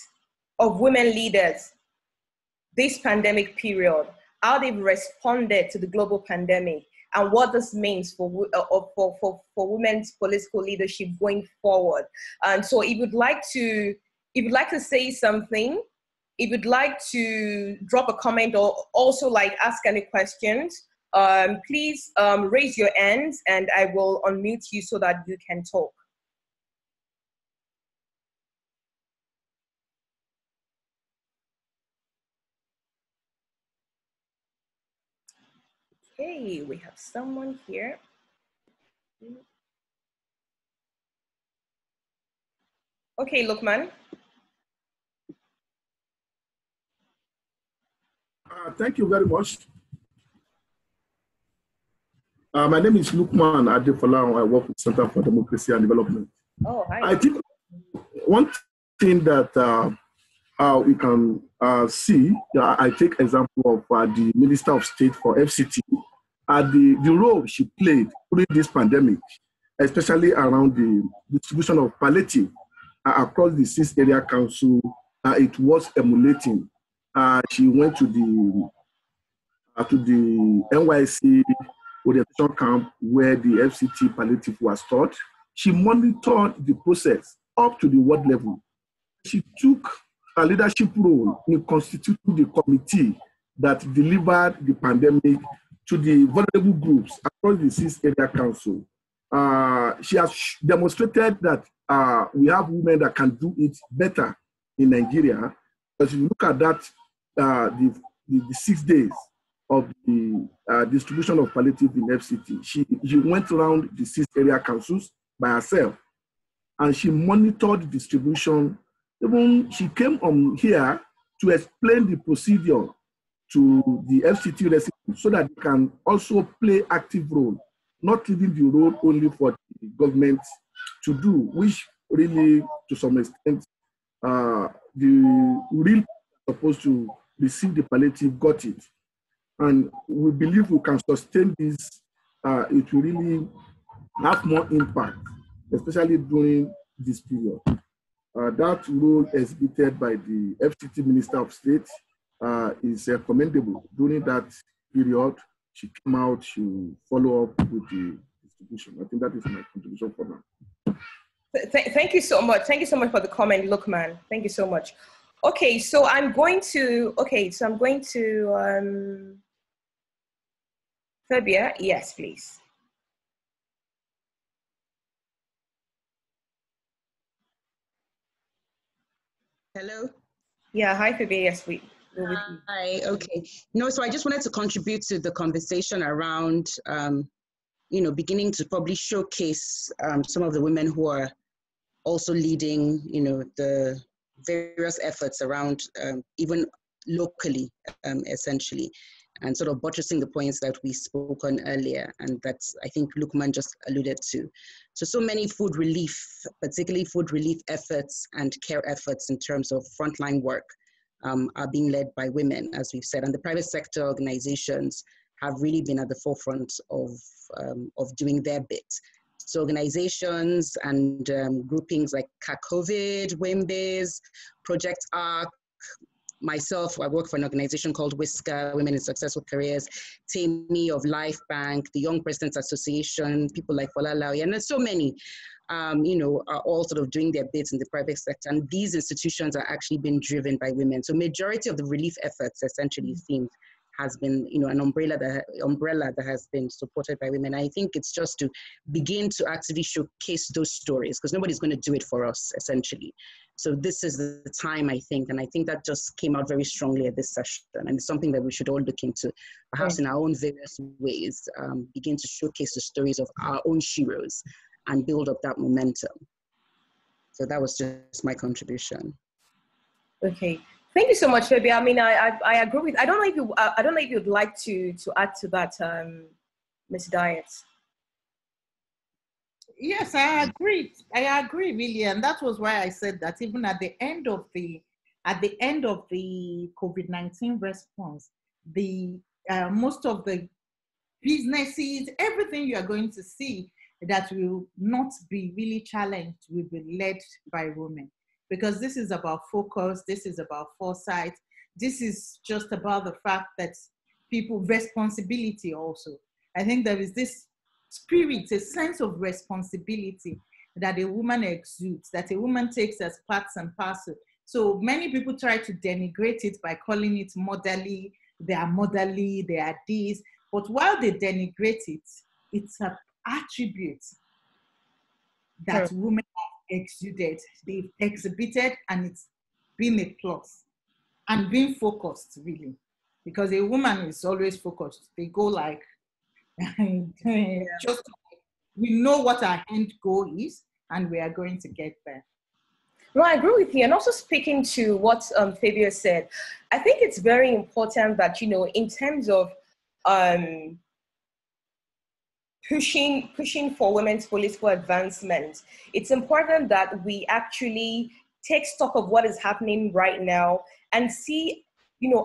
of women leaders this pandemic period, how they've responded to the global pandemic, and what this means for women's political leadership going forward. And so if you'd like to say something, if you'd like to drop a comment or also like ask any questions, please raise your hands and I will unmute you so that you can talk. Okay, we have someone here. Okay, Lukman. Thank you very much. My name is Lukman Adefola. I work with Center for Democracy and Development. Oh, hi. I think one thing that we can see, I take example of the Minister of State for FCT, the role she played during this pandemic, especially around the distribution of palliative across the 6 area council. It was emulating. She went to the NYC orientation camp where the FCT palliative was taught. She monitored the process up to the ward level. She took a leadership role in constituting the committee that delivered the pandemic to the vulnerable groups across the 6 area council. She has demonstrated that we have women that can do it better in Nigeria. As you look at that, the 6 days of the distribution of palliative in FCT, she went around the 6 area councils by herself, and she monitored the distribution. Even she came on here to explain the procedure to the FCT residents so that they can also play active role, not leaving the role only for the government to do, which really, to some extent, the real supposed to receive the palliative got it. And we believe we can sustain this. It will really have more impact, especially during this period. That role exhibited by the FCT Minister of State is commendable. During that period, she came out to follow up with the distribution. I think that is my contribution for now. Thank you so much. Thank you so much for the comment, Lukman. Thank you so much. Okay, so I'm going to, Fabia, yes, please. Hello? Yeah, hi, Fabia, yes, Hi, okay. No, so I just wanted to contribute to the conversation around, beginning to probably showcase some of the women who are also leading, the various efforts around, even locally, essentially, and sort of buttressing the points that we spoke on earlier, and that's, I think Lukman just alluded to. So many food relief, particularly food relief efforts and care efforts in terms of frontline work are being led by women, as we've said, and the private sector organizations have really been at the forefront of doing their bit. So organizations and groupings like COVID, WIMBIZ, Project ARC, myself, I work for an organization called WISCA, Women in Successful Careers, Tammy of Life Bank, the Young Presidents Association, people like Falalawi, and there's so many, are all sort of doing their bits in the private sector. And these institutions are actually being driven by women. So majority of the relief efforts essentially seems has been, an umbrella that has been supported by women. I think it's just to begin to actively showcase those stories, because nobody's going to do it for us, essentially. So this is the time, I think, and I think that just came out very strongly at this session, and it's something that we should all look into, perhaps in our own various ways, begin to showcase the stories of our own heroes and build up that momentum. So that was just my contribution. Okay. Thank you so much, Fabi. I mean, I agree with. I don't know if you'd like to add to that, Ms. Idayat. Yes, I agree. I agree, really, and that was why I said that even at the end of the COVID-19 response, most of the businesses, everything you are going to see that will not be really challenged will be led by women. Because this is about focus, this is about foresight, this is just about the fact that responsibility also. I think there is this spirit, a sense of responsibility that a woman exudes, that a woman takes as parts and parcel. So many people try to denigrate it by calling it motherly, they are this. But while they denigrate it, it's an attribute that women exuded, they've exhibited, and it's been a plus. And being focused, really. Because a woman is always focused. They go like, just we know what our end goal is, and we are going to get there. No, I agree with you. And also speaking to what Fabio said, I think it's very important that, in terms of pushing for women's political advancement, it's important that we actually take stock of what is happening right now and see,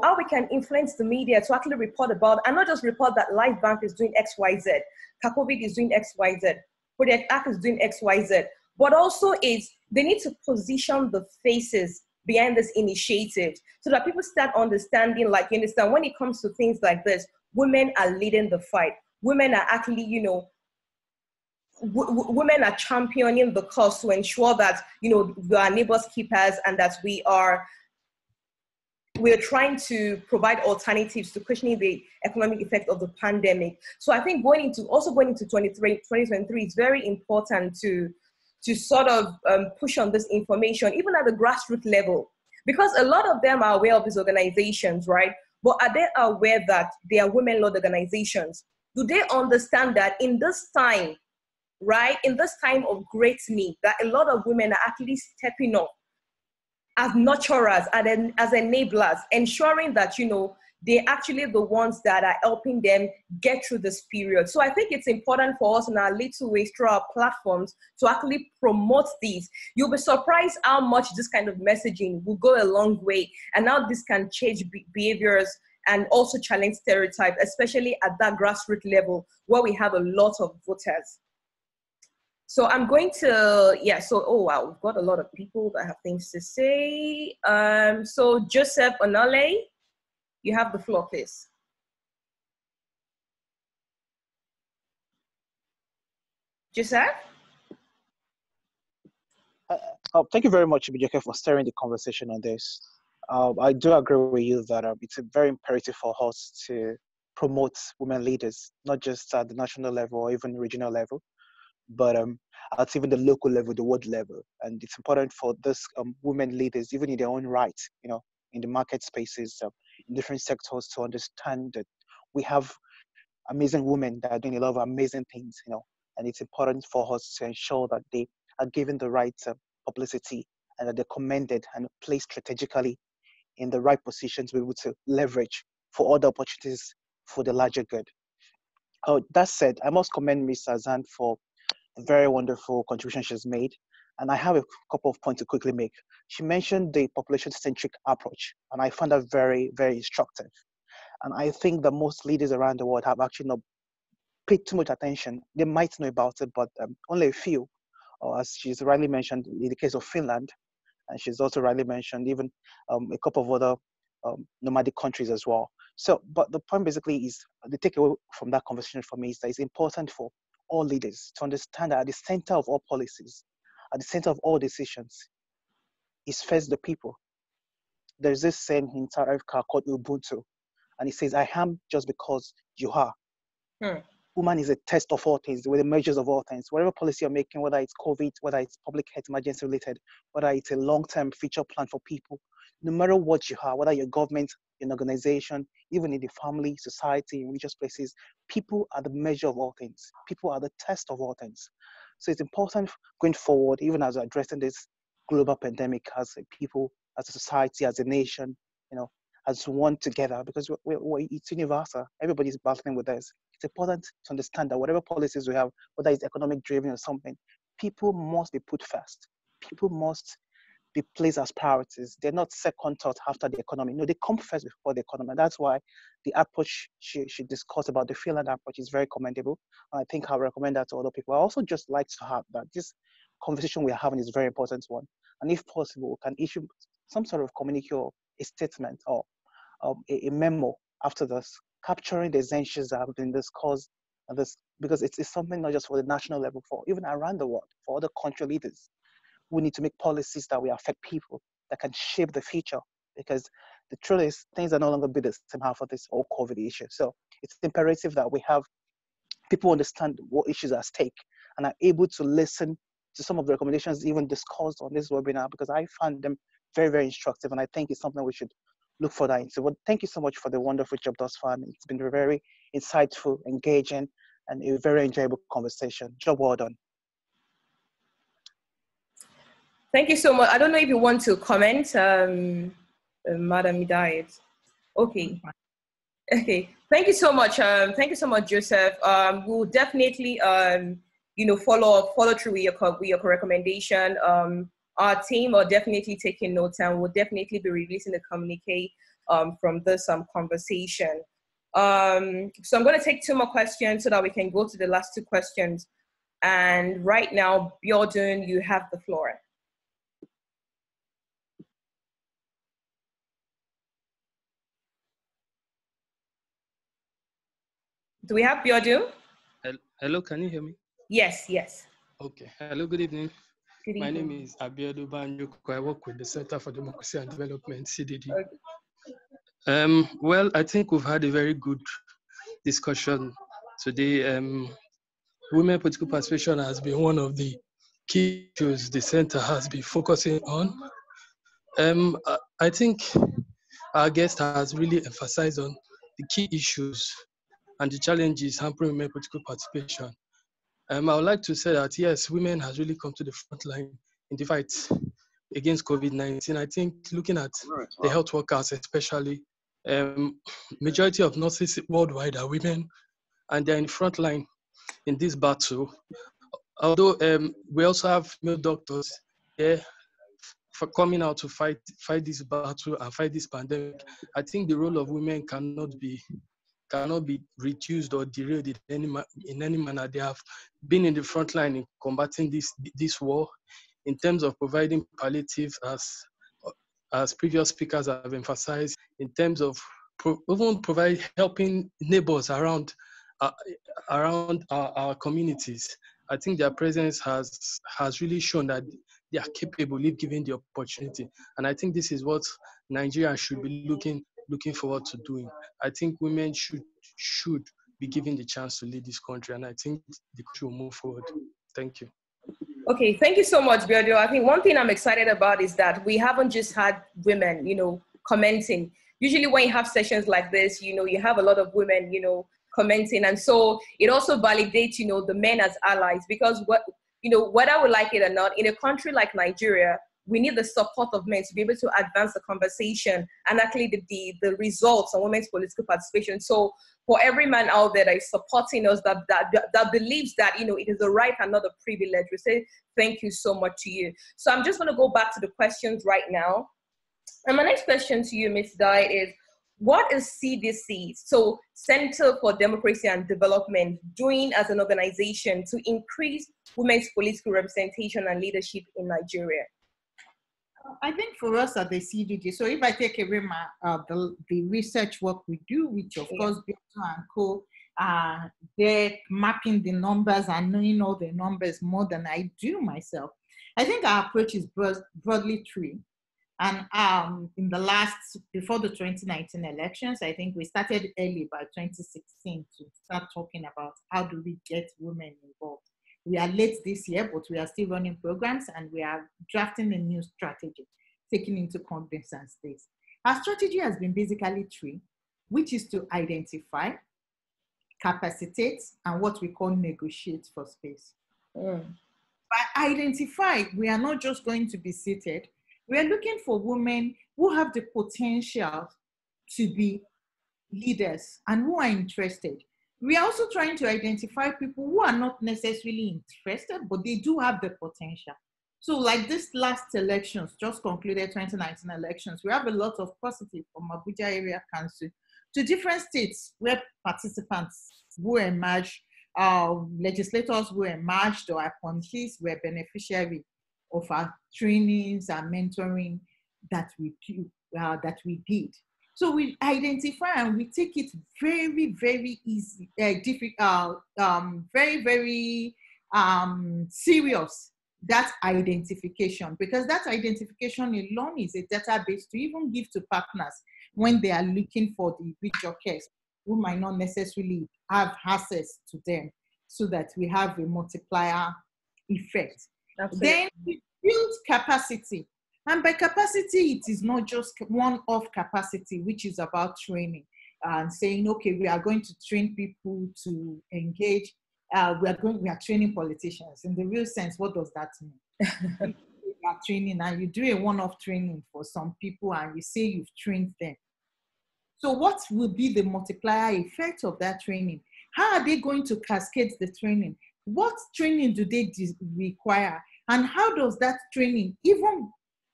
how we can influence the media to actually report about, and not just report that Life Bank is doing X, Y, Z, COVID is doing X, Y, Z, Project ACT is doing X, Y, Z, but also they need to position the faces behind this initiative so that people start understanding, when it comes to things like this, women are leading the fight. Women are actually, women are championing the cause to ensure that, we are neighbors keepers, and that we're trying to provide alternatives to cushioning the economic effect of the pandemic. So I think going into 2023 is very important to sort of push on this information, even at the grassroots level, because a lot of them are aware of these organizations, right? But are they aware that they are women-led organizations? Do they understand that in this time, right, in this time of great need, that a lot of women are actually stepping up as nurturers, as enablers, ensuring that, they're actually the ones that are helping them get through this period. So I think it's important for us in our little ways through our platforms to actually promote these. You'll be surprised how much this kind of messaging will go a long way, and how this can change behaviors and also challenge stereotypes, especially at that grassroots level where we have a lot of voters. So I'm going to, oh wow, we've got a lot of people that have things to say. So Joseph Onale, you have the floor, please. Joseph? Thank you very much, Ibijoke, for steering the conversation on this. I do agree with you that it's very imperative for us to promote women leaders, not just at the national level or even regional level, but at even the local level, the world level. And it's important for these women leaders, even in their own right, in the market spaces, in different sectors, to understand that we have amazing women that are doing a lot of amazing things, and it's important for us to ensure that they are given the right publicity, and that they're commended and placed strategically in the right positions to be able to leverage for other opportunities for the larger good. That said, I must commend Ms. Hassan for the very wonderful contribution she's made. And I have a couple of points to quickly make. She mentioned the population-centric approach, and I found that very, very instructive. And I think that most leaders around the world have actually not paid too much attention. They might know about it, but only a few. Or as she's rightly mentioned, in the case of Finland, and she's also rightly mentioned even a couple of other nomadic countries as well. So, but the point basically is, the takeaway from that conversation for me is that it's important for all leaders to understand that at the center of all policies, at the center of all decisions, is first the people. There's this saying in South Africa called Ubuntu, and it says, I am just because you are. Woman is a test of all things, with the measures of all things. Whatever policy you're making, whether it's COVID, whether it's public health emergency related, whether it's a long-term future plan for people, no matter what you are, whether you're government, an organization, even in the family, society, in religious places, people are the measure of all things. People are the test of all things. So it's important going forward, even as we're addressing this global pandemic as a people, as a society, as a nation, as one together, because it's universal. Everybody's battling with this. It's important to understand that whatever policies we have, whether it's economic driven or something, people must be put first. People must be placed as priorities. They're not second thought after the economy. No, they come first before the economy. And that's why the approach she discussed about the Finland approach is very commendable. And I think I'll recommend that to other people. I also just like to have that this conversation we're having is a very important one. And if possible, we can issue some sort of communique or a statement or a memo after this, capturing the essentials that have been discussed, and this, because it's something not just for the national level, for even around the world, for other country leaders. We need to make policies that will affect people, that can shape the future, because the truth is things are no longer be the same after this whole COVID issue. So it's imperative that we have people understand what issues are at stake and are able to listen to some of the recommendations even discussed on this webinar, because I found them very, very instructive, and I think it's something we should look further into. But thank you so much for the wonderful job thus far. It's been a very insightful, engaging, and a very enjoyable conversation. Job well done. Thank you so much. I don't know if you want to comment, Madam Idayat. Okay. Okay. Thank you so much. Thank you so much, Joseph. We'll definitely, follow through with your recommendation. Our team are definitely taking notes, and we'll definitely be releasing the communique from this conversation. So I'm going to take 2 more questions so that we can go to the last 2 questions. And right now, Biodun, you have the floor. Do we have Biodun? Hello, can you hear me? Yes, yes. Okay. Hello, good evening. Good My evening. name is Ibijoke Banjoko. I work with the Center for Democracy and Development, CDD. Okay. Well, I think we've had a very good discussion today. Women political participation has been one of the key issues the center has been focusing on. I think our guest has really emphasized on the key issues and the challenges hampering women political participation. I would like to say that, yes, women has really come to the front line in the fight against COVID-19. I think looking at the health workers especially, majority of nurses worldwide are women, and they're in the front line in this battle. Although we also have female doctors for coming out to fight this battle and fight this pandemic. I think the role of women cannot be reduced or derailed in any manner. They have been in the front line in combating this war in terms of providing palliative, as previous speakers have emphasized, in terms of even helping neighbors around our communities. I think their presence has really shown that they are capable if given the opportunity. And I think this is what Nigeria should be looking forward to doing. I think women should be given the chance to lead this country, and I think the country will move forward. Thank you. Okay, thank you so much, Biodun. I think one thing I'm excited about is that we haven't just had women, commenting. Usually when you have sessions like this, you have a lot of women, commenting. And so it also validates, the men as allies, because whether we like it or not, in a country like Nigeria, we need the support of men to be able to advance the conversation and actually the results on women's political participation. So for every man out there that is supporting us, that believes that, it is a right and not a privilege, we say thank you so much to you. So I'm just going to go back to the questions right now. And my next question to you, Ms. Dye, is what is CDC, so Center for Democracy and Development, doing as an organization to increase women's political representation and leadership in Nigeria? I think for us at the CDD, so if I take away the research work we do, which of course Bianca and co, they're mapping the numbers and knowing all the numbers more than I do myself. I think our approach is broadly three. And in the before the 2019 elections, I think we started early by 2016 to start talking about how do we get women involved. We are late this year, but we are still running programs and we are drafting a new strategy, taking into cognizance this. Our strategy has been basically three, which is to identify, capacitate, and what we call negotiate for space. By identify, we are not just going to be seated. We are looking for women who have the potential to be leaders and who are interested. We are also trying to identify people who are not necessarily interested, but they do have the potential. So like this last elections, just concluded 2019 elections, we have a lot of positive from Abuja Area Council to different states where participants who emerged, legislators who emerged or appointees were beneficiary of our trainings and mentoring that we did. So we identify and we take it very, very easy, difficult, very, very serious, that identification, because that identification alone is a database to even give to partners when they are looking for the Ibijoke who might not necessarily have access to them, so that we have a multiplier effect. Absolutely. Then we build capacity. And by capacity, it is not just one-off capacity, which is about training and saying, okay, we are going to train people to engage. We are training politicians. In the real sense, what does that mean? You are training and you do a one-off training for some people and you say you've trained them. So what will be the multiplier effect of that training? How are they going to cascade the training? What training do they require? And how does that training even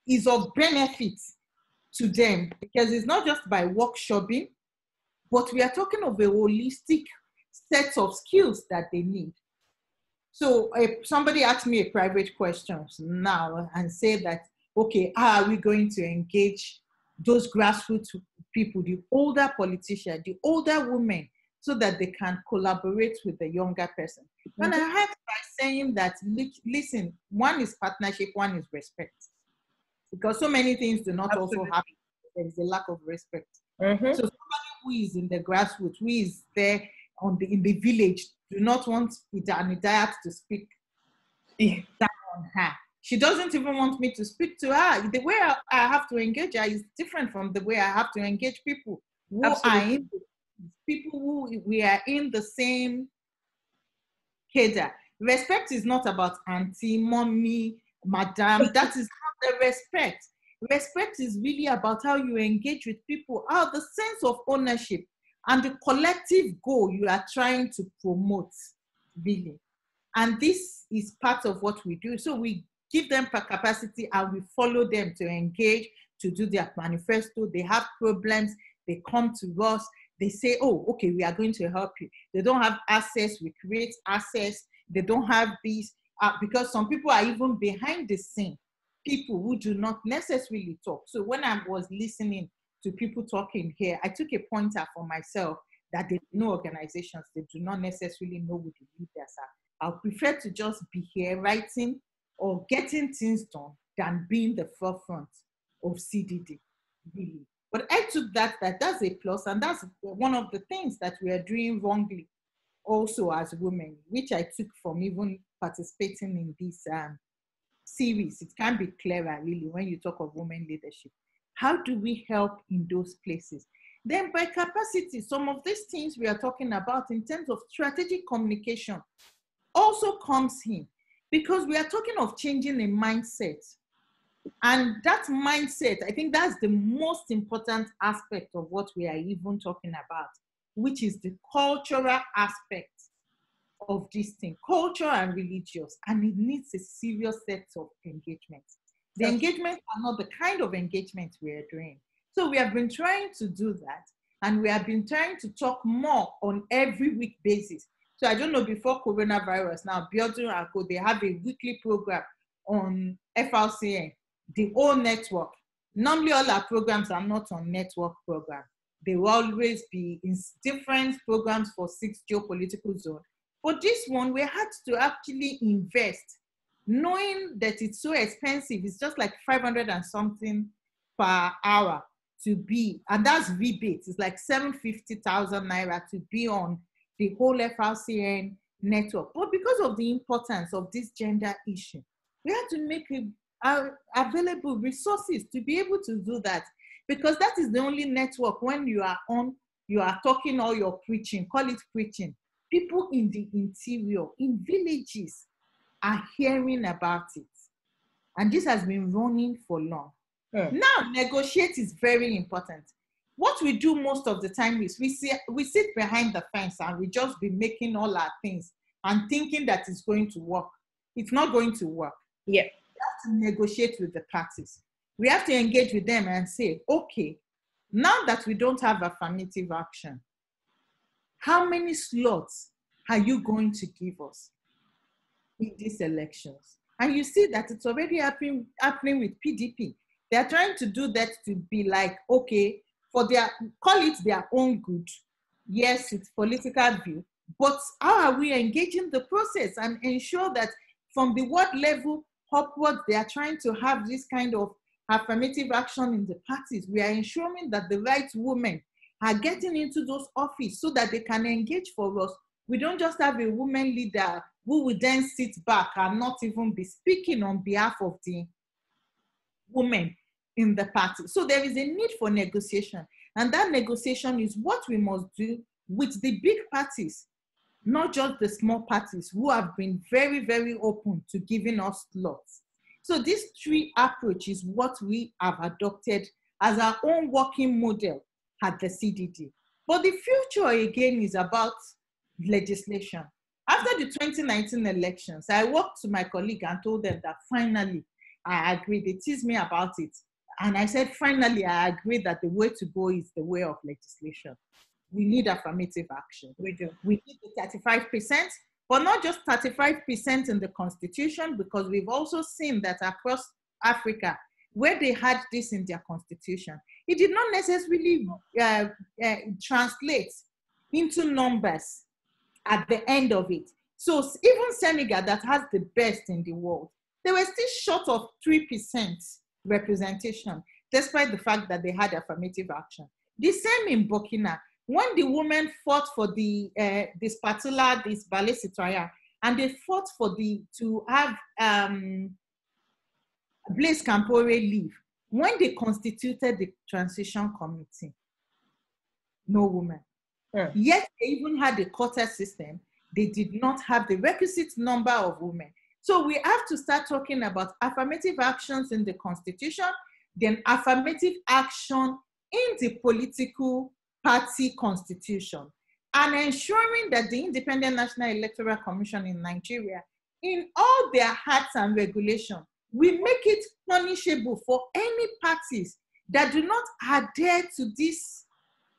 is of benefit to them? Because it's not just by workshopping, but we are talking of a holistic set of skills that they need. So if somebody asked me a private question now and say that, okay, how are we going to engage those grassroots people, the older politicians, the older women, so that they can collaborate with the younger person? And I had by saying that, listen, one is partnership, one is respect. Because so many things do not also happen. There is a lack of respect. So somebody who is in the grassroots, who is there in the village, do not want Idayat to speak down on her. She doesn't even want me to speak to her. The way I have to engage her is different from the way I have to engage people who are people who we are in the same cadre. Respect is not about auntie, mommy, madam. That is not the respect. Respect is really about how you engage with people, how the sense of ownership and the collective goal you are trying to promote, really. And this is part of what we do. So we give them capacity and we follow them to engage, to do their manifesto. They have problems, they come to us, they say, oh, okay, we are going to help you. They don't have access, we create access. They don't have these, because some people are even behind the scene, people who do not necessarily talk. So when I was listening to people talking here, I took a pointer for myself that they know organizations, they do not necessarily know who the leaders are. I'll prefer to just be here writing or getting things done than being the forefront of CDD, really. But I took that's a plus, and that's one of the things that we are doing wrongly also as women, which I took from even participating in this series. It can be clearer, really, when you talk of women leadership. How do we help in those places? Then by capacity, some of these things we are talking about in terms of strategic communication also comes in, because we are talking of changing a mindset. And that mindset, I think that's the most important aspect of what we are even talking about, which is the cultural aspect of this thing, cultural and religious, and it needs a serious set of engagements. The engagements are not the kind of engagement we are doing. So we have been trying to do that, and we have been trying to talk more on every week basis. So I don't know, before coronavirus, now Biodun and Co, they have a weekly program on FRCN, the whole network. Normally all our programs are not on network programs. They will always be in different programs for 6 geopolitical zones. But this one, we had to actually invest, knowing that it's so expensive. It's just like 500 and something per hour to be, and that's rebate. It's like 750,000 naira to be on the whole FRCN network. But because of the importance of this gender issue, we had to make available resources to be able to do that, because that is the only network when you are on, you are talking or you're preaching, call it preaching. People in the interior, in villages, are hearing about it. And this has been running for long. Now, negotiate is very important. What we do most of the time is we sit behind the fence and we just be making all our things and thinking that it's going to work. It's not going to work. Yeah. We have to negotiate with the parties. We have to engage with them and say, okay, now that we don't have affirmative action, how many slots are you going to give us in these elections? And you see that it's already happening with PDP. They're trying to do that to be like, okay, for their, call it their own good. Yes, it's political view, but how are we engaging the process and ensure that from the ward level upward, they are trying to have this kind of affirmative action in the parties. We are ensuring that the right women are getting into those offices so that they can engage for us. We don't just have a woman leader who will then sit back and not even be speaking on behalf of the women in the party. So there is a need for negotiation. And that negotiation is what we must do with the big parties, not just the small parties who have been very, very open to giving us slots. So this 3 approach is what we have adopted as our own working model at the CDD. But the future again is about legislation. After the 2019 elections, I walked to my colleague and told them that finally I agreed. They teased me about it. And I said, finally, I agree that the way to go is the way of legislation. We need affirmative action. We do. We need the 35%, but not just 35% in the constitution, because we've also seen that across Africa, where they had this in their constitution, it did not necessarily translate into numbers at the end of it. So even Senegal, that has the best in the world, they were still short of 3% representation, despite the fact that they had affirmative action. The same in Burkina, when the women fought for the this particular, this ballet citoyen, and they fought for to have Blaise Compaoré leave, when they constituted the transition committee, no women. Yet they even had a quota system. They did not have the requisite number of women. So we have to start talking about affirmative actions in the constitution, then affirmative action in the political party constitution, and ensuring that the Independent National Electoral Commission in Nigeria, in all their acts and regulations, we make it punishable for any parties that do not adhere to this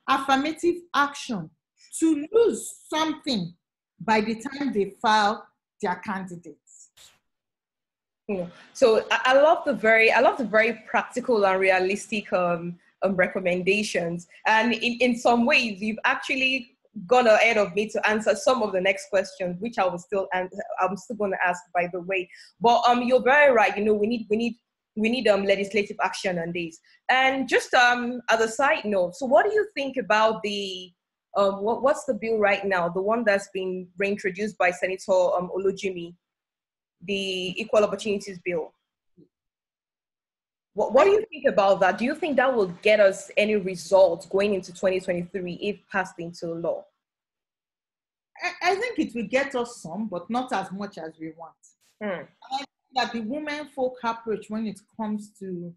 affirmative action to lose something by the time they file their candidates. Yeah. So I love the very practical and realistic recommendations, and in some ways you've actually gone ahead of me to answer some of the next questions, which I'm still going to ask, by the way. But you're very right. You know, we need legislative action on this. And just as a side note, so what do you think about the what's the bill right now, the one that's been reintroduced by Senator Olujimi, the Equal Opportunities Bill? What do you think about that? Do you think that will get us any results going into 2023 if passed into law? I think it will get us some, but not as much as we want. I think that the women folk approach when it comes to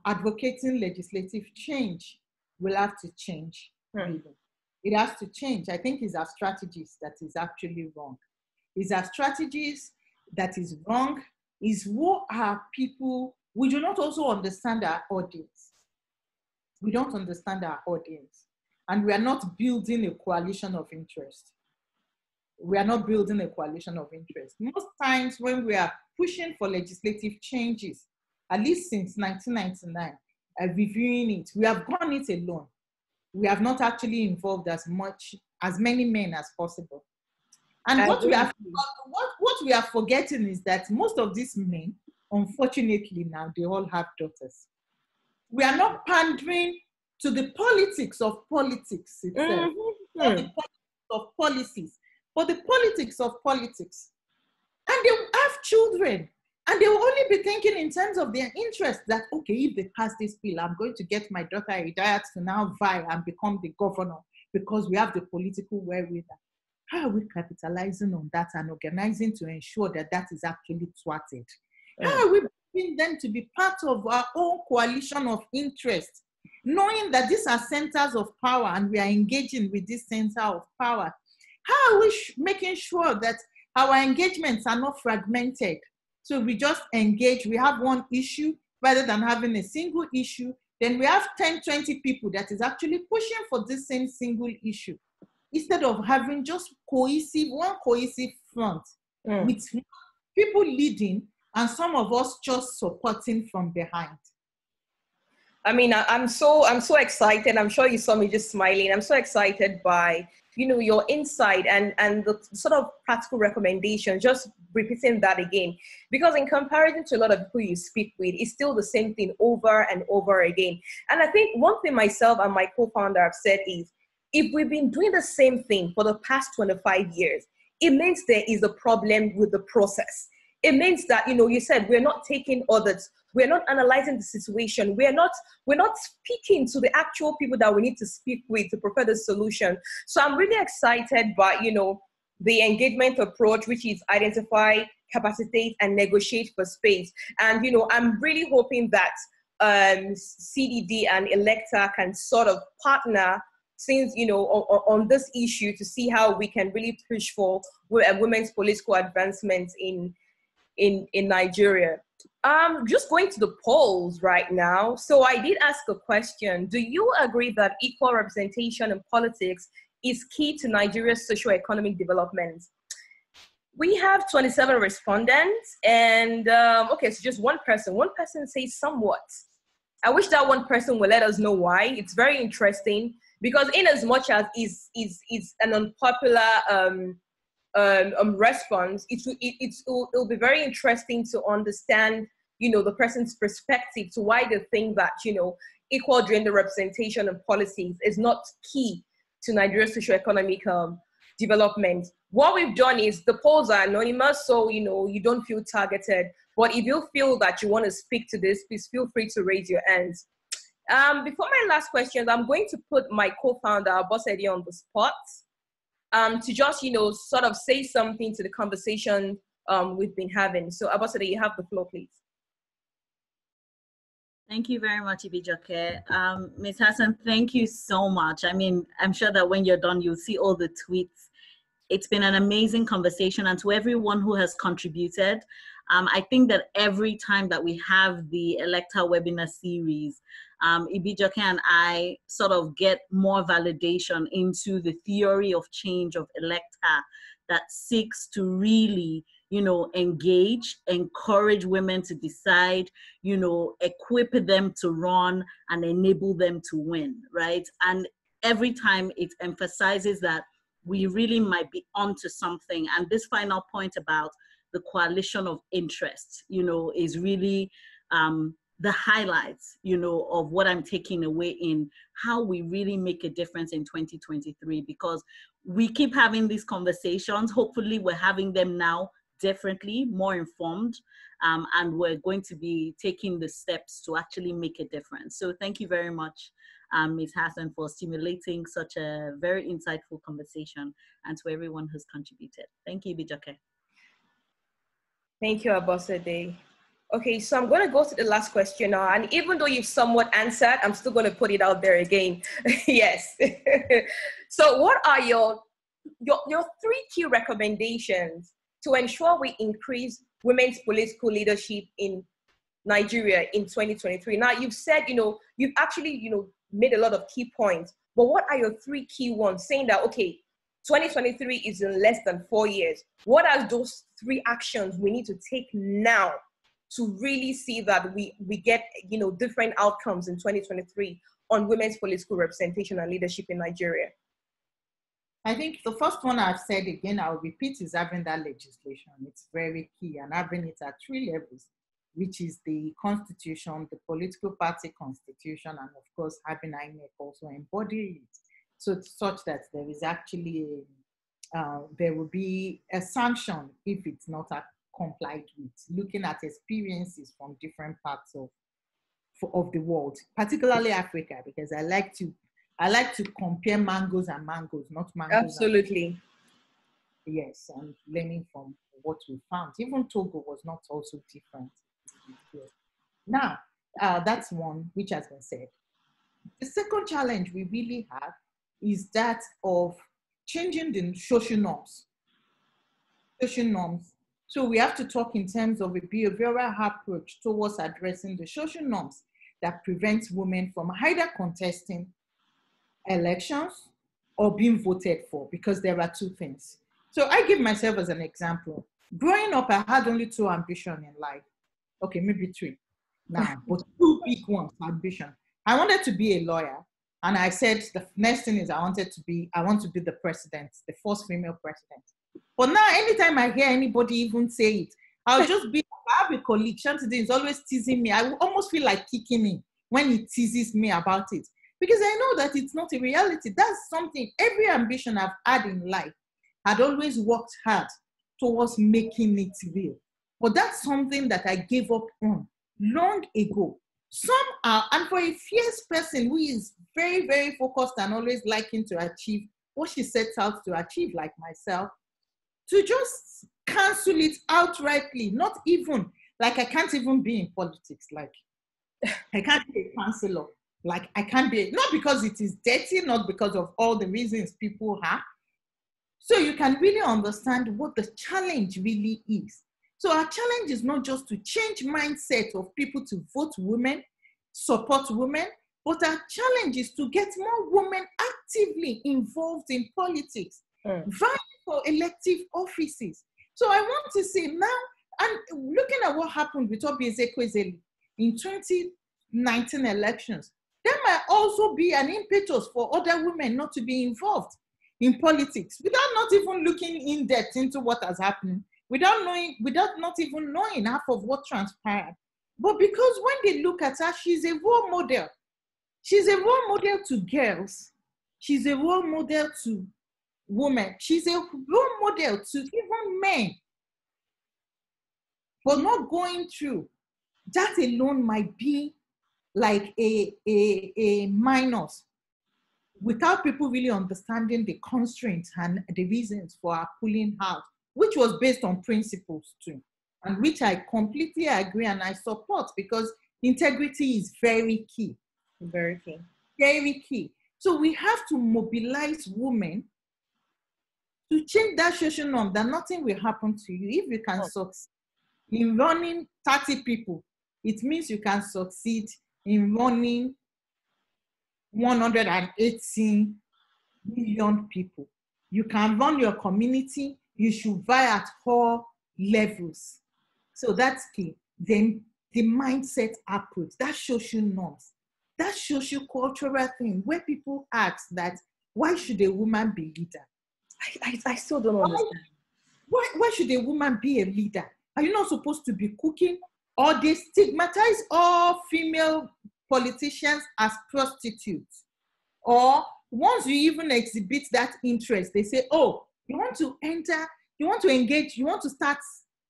advocating legislative change will have to change. It has to change. I think it's our strategies that is actually wrong. It's our strategies that is wrong. Is who are people. We do not also understand our audience. We don't understand our audience. And we are not building a coalition of interest. We are not building a coalition of interest. Most times when we are pushing for legislative changes, at least since 1999, reviewing it, we have gone it alone. We have not actually involved as many men as possible. And what we are forgetting is that most of these men, unfortunately now, they all have daughters. We are not pandering to the politics of politics itself, not the politics of policies, but the politics of politics. And they have children, and they will only be thinking in terms of their interest that, okay, if they pass this bill, I'm going to get my daughter Idayat to now vie and become the governor because we have the political wherewithal. How are we capitalizing on that and organizing to ensure that that is actually thwarted? How are we bringing them to be part of our own coalition of interest, knowing that these are centers of power and we are engaging with this center of power? How are we making sure that our engagements are not fragmented? So we just engage, we have one issue rather than having a single issue. Then we have 10, 20 people that is actually pushing for this same single issue, instead of having just one cohesive front with people leading and some of us just supporting from behind. I mean, I'm so excited. I'm sure you saw me just smiling. I'm so excited by, your insight and the sort of practical recommendation, just repeating that again. Because in comparison to a lot of people you speak with, it's still the same thing over and over again. And I think one thing myself and my co-founder have said is, if we've been doing the same thing for the past 25 years, it means there is a problem with the process. It means that, you said we're not taking audits, we're not analyzing the situation, we're not speaking to the actual people that we need to speak with to prepare the solution. So I'm really excited by, the engagement approach, which is identify, capacitate, and negotiate for space. And, I'm really hoping that CDD and ElectHER can sort of partner since, on this issue to see how we can really push for women's political advancements in Nigeria. Just going to the polls right now. So I did ask a question. Do you agree that equal representation in politics is key to Nigeria's socio-economic development? We have 27 respondents, and okay, so just one person. One person says somewhat. I wish that one person will let us know why. It's very interesting because in as much as is an unpopular response, it'll be very interesting to understand, the person's perspective to why they think that, equal gender representation in policies is not key to Nigeria's socioeconomic development. What we've done is the polls are anonymous, so, you don't feel targeted. But if you feel that you want to speak to this, please feel free to raise your hands. Before my last questions, I'm going to put my co-founder, Abosede, on the spot. To just, sort of say something to the conversation we've been having. So Abosede, you have the floor, please. Thank you very much, Ibijoke. Ms. Hassan, thank you so much. I mean, I'm sure that when you're done, you'll see all the tweets. It's been an amazing conversation, and to everyone who has contributed. I think that every time that we have the ElectHER Webinar Series, Ibijoke and I sort of get more validation into the theory of change of ElectHER that seeks to really, engage, encourage women to decide, equip them to run and enable them to win, right? And every time it emphasizes that we really might be onto something. And this final point about the coalition of interest, is really the highlights, of what I'm taking away in how we really make a difference in 2023, because we keep having these conversations. Hopefully we're having them now differently, more informed, and we're going to be taking the steps to actually make a difference. So thank you very much, Ms. Hassan, for stimulating such a very insightful conversation, and to everyone who's contributed. Thank you, Ibijoke. Thank you, Abosede. Okay, so I'm going to go to the last question now. And even though you've somewhat answered, I'm still going to put it out there again. Yes. So what are your 3 key recommendations to ensure we increase women's political leadership in Nigeria in 2023? Now, you've said, you've actually, made a lot of key points, but what are your 3 key ones saying that, okay, 2023 is in less than 4 years. What are those 3 actions we need to take now to really see that we get, you know, different outcomes in 2023 on women's political representation and leadership in Nigeria? I think the first one I've said again, I'll repeat, is having that legislation. It's very key, and having it at 3 levels, which is the constitution, the political party constitution, and of course having INEC also embody it. So it's such that there is actually, there will be a sanction if it's not complied with, looking at experiences from different parts of the world, particularly Africa, because I like to compare mangoes and mangoes, not mangoes. Absolutely. Yes, and learning from what we found. Even Togo was not also different. Now, that's one which has been said. The second challenge we really have is that of changing the social norms. Social norms. So we have to talk in terms of a behavioral approach towards addressing the social norms that prevents women from either contesting elections or being voted for, because there are 2 things. So I give myself as an example. Growing up, I had only 2 ambitions in life. Okay, maybe 3 now, but 2 big ones, ambition. I wanted to be a lawyer, and I said the next thing is I want to be the president, the first female president. But now, anytime I hear anybody even say it, I'll just be, I have a colleague, Shantide, is always teasing me. I will almost feel like kicking him when he teases me about it, because I know that it's not a reality. That's something, every ambition I've had in life, I'd always worked hard towards making it real. But that's something that I gave up on long ago. Some are, and for a fierce person who is very, very focused and always liking to achieve what she sets out to achieve, like myself, to just cancel it outrightly, not even, like I can't even be in politics, like I can't be a counselor, like I can't be, not because it is dirty, not because of all the reasons people have. So you can really understand what the challenge really is. So our challenge is not just to change mindset of people to vote women, support women, but our challenge is to get more women actively involved in politics, vying for elective offices. So I want to say now, and looking at what happened with Ibijoke in 2019 elections, there might also be an impetus for other women not to be involved in politics without not even looking in depth into what has happened, without not even knowing half of what transpired. But because when they look at her, she's a role model. She's a role model to girls. She's a role model to women. She's a role model to even men. But not going through, that alone might be like a minus, without people really understanding the constraints and the reasons for our pulling out, which was based on principles too, and which I completely agree and I support, because integrity is very key. Very key. Very key. So we have to mobilize women to change that social norm that nothing will happen to you. If you can succeed in running 30 people, it means you can succeed in running 118 million people. You can run your community. You should vie at all levels. So that's key. Then the mindset approach, that social norms, that social cultural thing where people ask that, why should a woman be leader? I still don't understand. Why should a woman be a leader? Are you not supposed to be cooking? Or they stigmatize all female politicians as prostitutes. Or once you even exhibit that interest, they say, oh, you want to enter, you want to engage, you want to start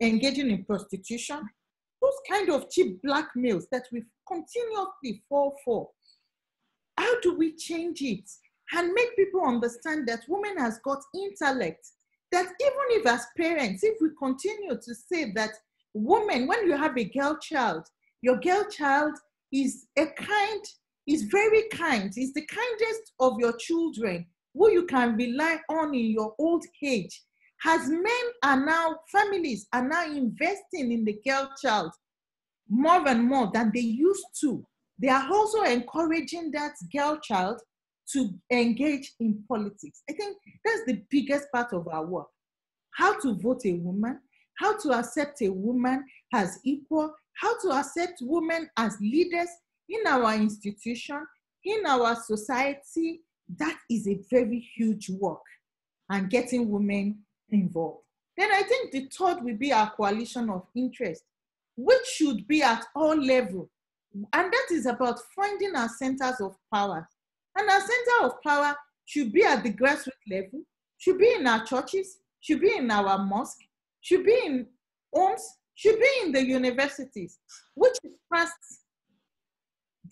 engaging in prostitution? Those kind of cheap blackmails that we continuously fall for. How do we change it and make people understand that women has got intellect? That even if as parents, if we continue to say that women, when you have a girl child, your girl child is very kind, is the kindest of your children, who you can rely on in your old age. As families are now investing in the girl child more and more than they used to, they are also encouraging that girl child to engage in politics. I think that's the biggest part of our work. How to vote a woman, how to accept a woman as equal, how to accept women as leaders in our institution, in our society. That is a very huge work, and getting women involved. Then I think the third will be our coalition of interest, which should be at all levels. And that is about finding our centers of power. And our center of power should be at the grassroots level, should be in our churches, should be in our mosque, should be in homes, should be in the universities, which is fast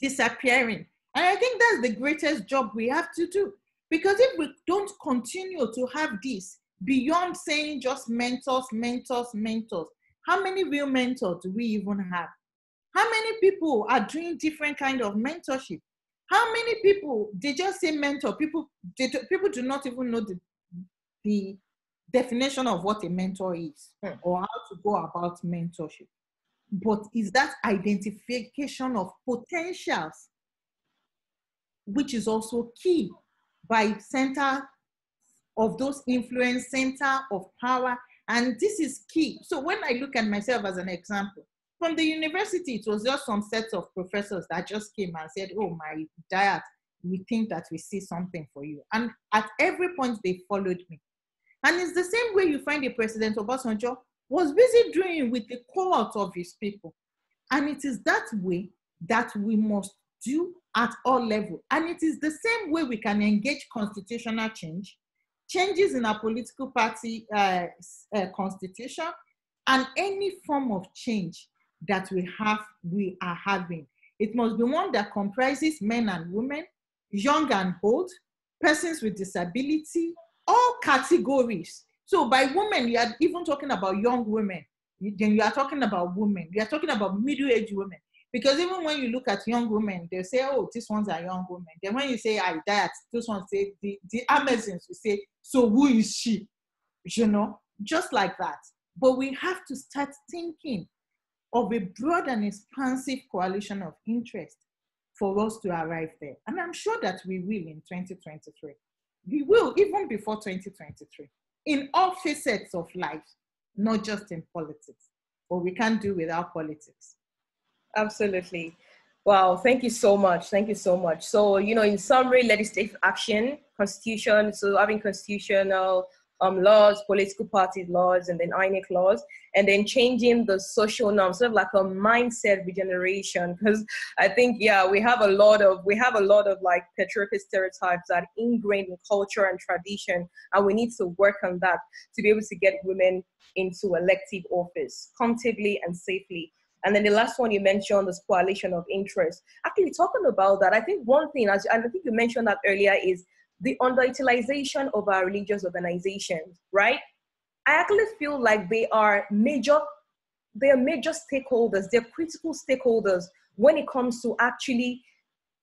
disappearing. And I think that's the greatest job we have to do. Because if we don't continue to have this, beyond saying just mentors, mentors, mentors, how many real mentors do we even have? How many people are doing different kind of mentorship? How many people, they just say mentor, people do not even know the definition of what a mentor is or how to go about mentorship. But is that identification of potentials, which is also key by center of those influence, center of power, and this is key. So when I look at myself as an example, from the university, it was just some sets of professors that just came and said, oh, my Idayat, we think that we see something for you. And at every point, they followed me. And it's the same way you find the President Obasanjo was busy doing with the cohort of his people. And it is that way that we must do at all levels. And it is the same way we can engage constitutional change, changes in our political party constitution, and any form of change that we are having. It must be one that comprises men and women, young and old, persons with disability, all categories. So by women, you are even talking about young women. Then you are talking about women. You are talking about middle-aged women. Because even when you look at young women, they say, oh, these ones are young women. Then when you say Idayat, those ones say, the Amazons will say, so who is she? You know, just like that. But we have to start thinking of a broad and expansive coalition of interest for us to arrive there. And I'm sure that we will in 2023. We will, even before 2023, in all facets of life, not just in politics. But we can't do without politics. Absolutely. Wow, thank you so much. Thank you so much. So, you know, in summary, legislative action, constitution, so having constitutional laws, political party laws, and then INEC laws, and then changing the social norms, sort of like a mindset regeneration. Because I think, yeah, we have a lot of like patriarchal stereotypes that are ingrained in culture and tradition, and we need to work on that to be able to get women into elective office comfortably and safely. And then the last one you mentioned, this coalition of interest. Actually, talking about that, I think one thing, and I think you mentioned that earlier, is the underutilization of our religious organizations, right? I actually feel like they are major stakeholders, they're critical stakeholders when it comes to actually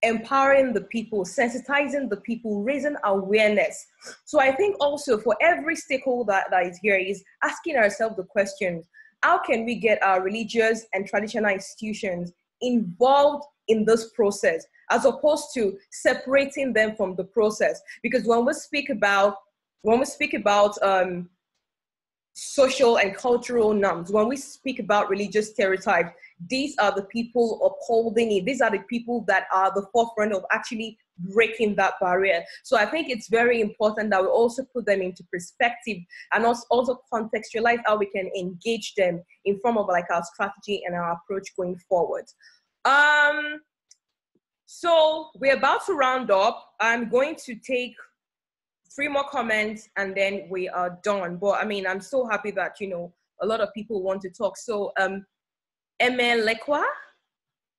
empowering the people, sensitizing the people, raising awareness. So I think also for every stakeholder that is here is asking ourselves the questions, how can we get our religious and traditional institutions involved in this process, as opposed to separating them from the process? Because when we speak about social and cultural norms, when we speak about religious stereotypes, these are the people upholding it. These are the people that are the forefront of actually breaking that barrier. So I think it's very important that we also put them into perspective and also contextualize how we can engage them in form of like our strategy and our approach going forward. So we're about to round up. I'm going to take 3 more comments and then we are done. But I mean, I'm so happy that, you know, a lot of people want to talk. So Lekwa,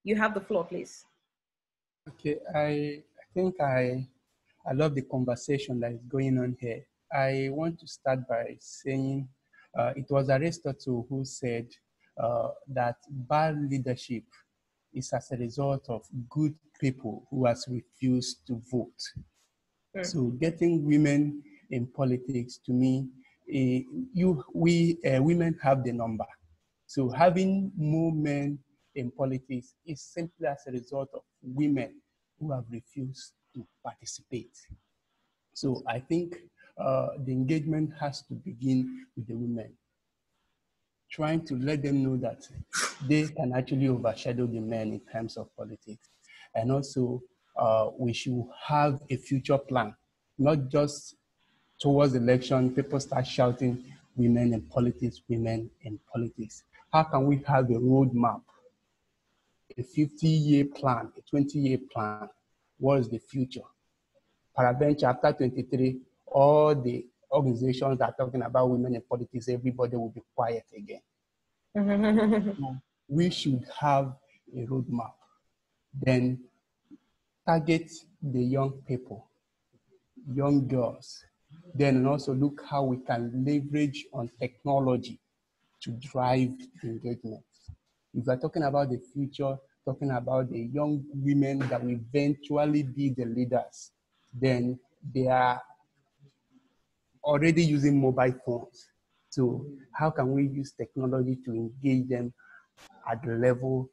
you have the floor, please. Okay, I think I love the conversation that is going on here. I want to start by saying it was Aristotle who said that bad leadership is as a result of good people who has refused to vote. So getting women in politics, to me, women have the number. So having more men in politics is simply as a result of women who have refused to participate. So I think the engagement has to begin with the women, trying to let them know that they can actually overshadow the men in terms of politics. And also, we should have a future plan, not just towards election, people start shouting, women in politics, women in politics. How can we have a roadmap, a 50-year plan, a 20-year plan? What is the future? Peradventure, after 23, all the organizations that are talking about women in politics, everybody will be quiet again. So we should have a roadmap. Then target the young people, young girls. Then also look how we can leverage on technology to drive engagement. If we're talking about the future, talking about the young women that will eventually be the leaders, then they are already using mobile phones. So how can we use technology to engage them at the level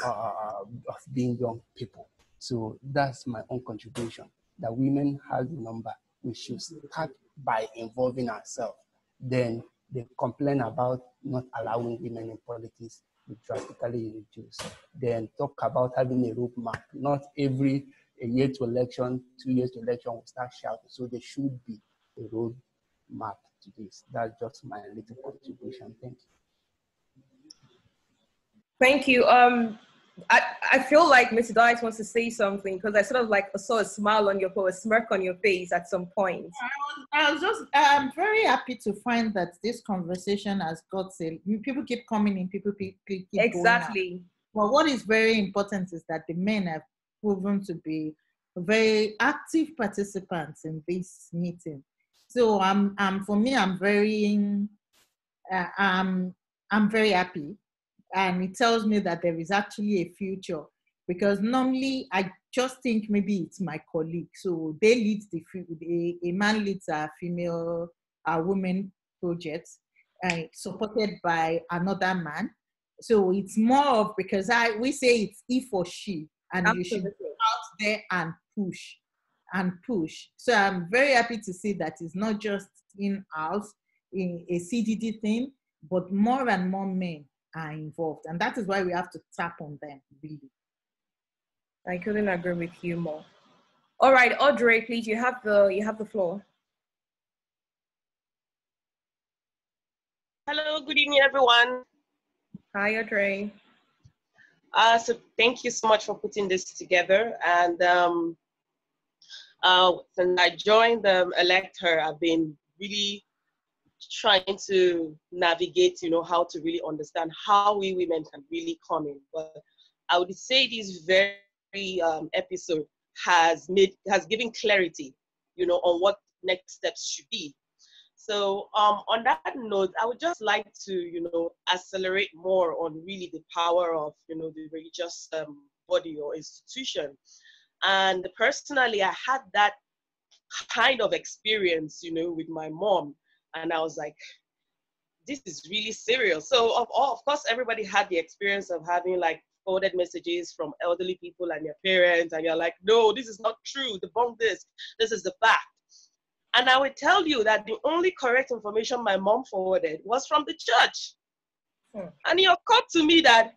of being young people? So that's my own contribution, that women have the number. We should start by involving ourselves. Then they complain about not allowing women in politics, we drastically reduce. Then talk about having a roadmap. Not every a year to election, 2 years to election, we start shouting. So there should be a roadmap to this. That's just my little contribution. Thank you. Thank you. I feel like Ms. Idayat wants to say something, because I sort of like saw a smile on your face, a smirk on your face at some point. I'm very happy to find that this conversation has got people keep coming in, people keep exactly going out. Well, what is very important is that the men have proven to be very active participants in this meeting. So for me, I'm very happy. And it tells me that there is actually a future, because normally I just think maybe it's my colleague. So they lead a man leads a women project, supported by another man. So it's more of, because we say it's he for she, and absolutely, you should go out there and push. So I'm very happy to see that it's not just in-house, in a CDD thing, but more and more men are involved, and that is why we have to tap on them, really. I couldn't agree with you more. All right, Audrey, please, you have the floor. Hello, good evening, everyone. Hi, Audrey. So thank you so much for putting this together. And since I joined ElectHER, I've been really trying to navigate, how to really understand how we women can really come in. But I would say this very episode has given clarity, on what next steps should be. So on that note, I would just like to, accelerate more on really the power of, the religious body or institution. And personally, I had that kind of experience, with my mom. And I was like, this is really serious. So of course, everybody had the experience of having like forwarded messages from elderly people and their parents. And you're like, no, this is not true. Debunk this. This is the fact. And I would tell you that the only correct information my mom forwarded was from the church. And it occurred to me that,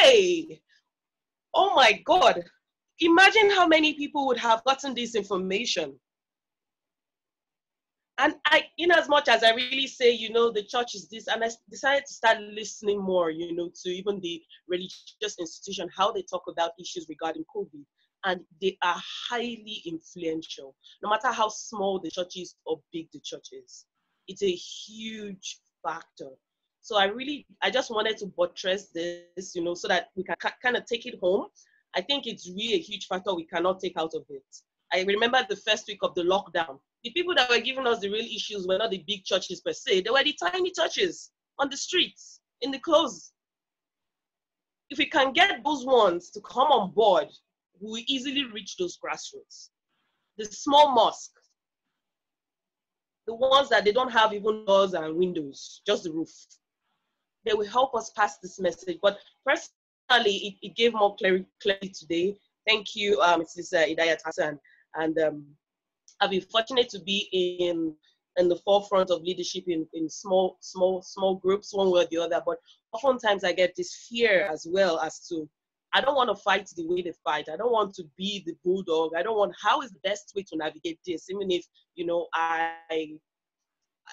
hey, oh my God, imagine how many people would have gotten this information. And in as much as I really say, the church is this, and I decided to start listening more, to even the religious institution, how they talk about issues regarding COVID. And they are highly influential, no matter how small the church is or big the church is. It's a huge factor. So I just wanted to buttress this, so that we can kind of take it home. I think it's really a huge factor we cannot take out of it. I remember the first week of the lockdown. The people that were giving us the real issues were not the big churches per se. They were the tiny churches on the streets, in the clothes. If we can get those ones to come on board, we will easily reach those grassroots. The small mosque, the ones that they don't have even doors and windows, just the roof. They will help us pass this message. But it gave more clarity today. Thank you, Mrs. Idayat Hassan. And I've been fortunate to be in the forefront of leadership in small groups, one way or the other. But oftentimes I get this fear as well as to, I don't want to fight the way they fight. I don't want to be the bulldog. I don't want, how is the best way to navigate this? Even if,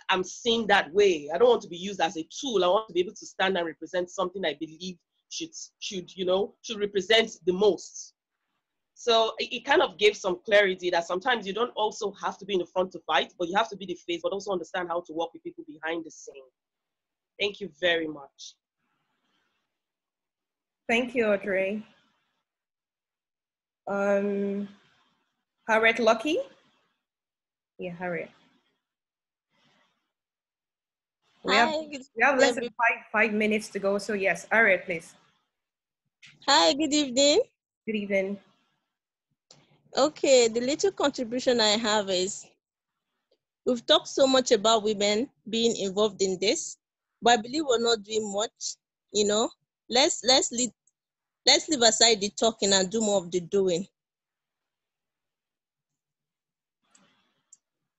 I'm seen that way. I don't want to be used as a tool. I want to be able to stand and represent something I believe should represent the most. So it kind of gave some clarity that sometimes you don't also have to be in the front to fight, but you have to be the face, but also understand how to work with people behind the scene. Thank you very much. Thank you, Audrey. Harriet Lucky? Yeah, Harriet. We have less than five minutes to go, so yes, Harriet, please. Hi, good evening. Good evening. Okay, the little contribution I have is, we've talked so much about women being involved in this, but I believe we're not doing much. Let's leave aside the talking and do more of the doing.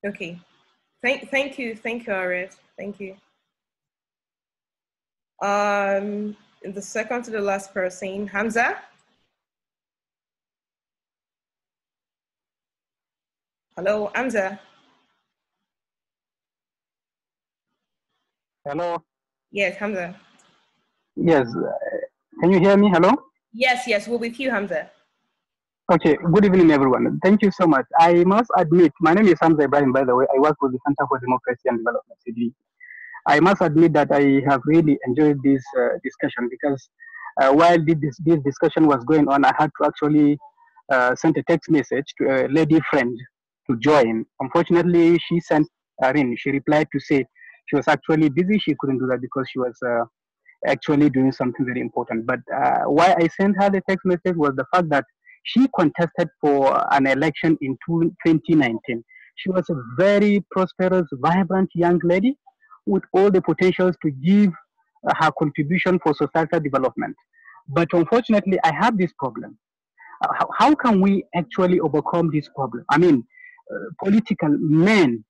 Okay, thank you, Harriet. Thank you. The second to the last person, Hamza. Hello, Hamza. Hello. Yes, Hamza. Yes. Can you hear me? Hello? Yes, we're with you, Hamza. Okay. Good evening, everyone. Thank you so much. I must admit, my name is Hamza Ibrahim, by the way. I work with the Center for Democracy and Development, CD. I must admit that I have really enjoyed this discussion because while this discussion was going on, I had to actually send a text message to a lady friend to join. Unfortunately, she replied to say she was actually busy. She couldn't do that because she was actually doing something very important. But why I sent her the text message was the fact that she contested for an election in 2019. She was a very prosperous, vibrant young lady with all the potentials to give her contribution for societal development. But unfortunately, I have this problem. How can we actually overcome this problem? I mean, political men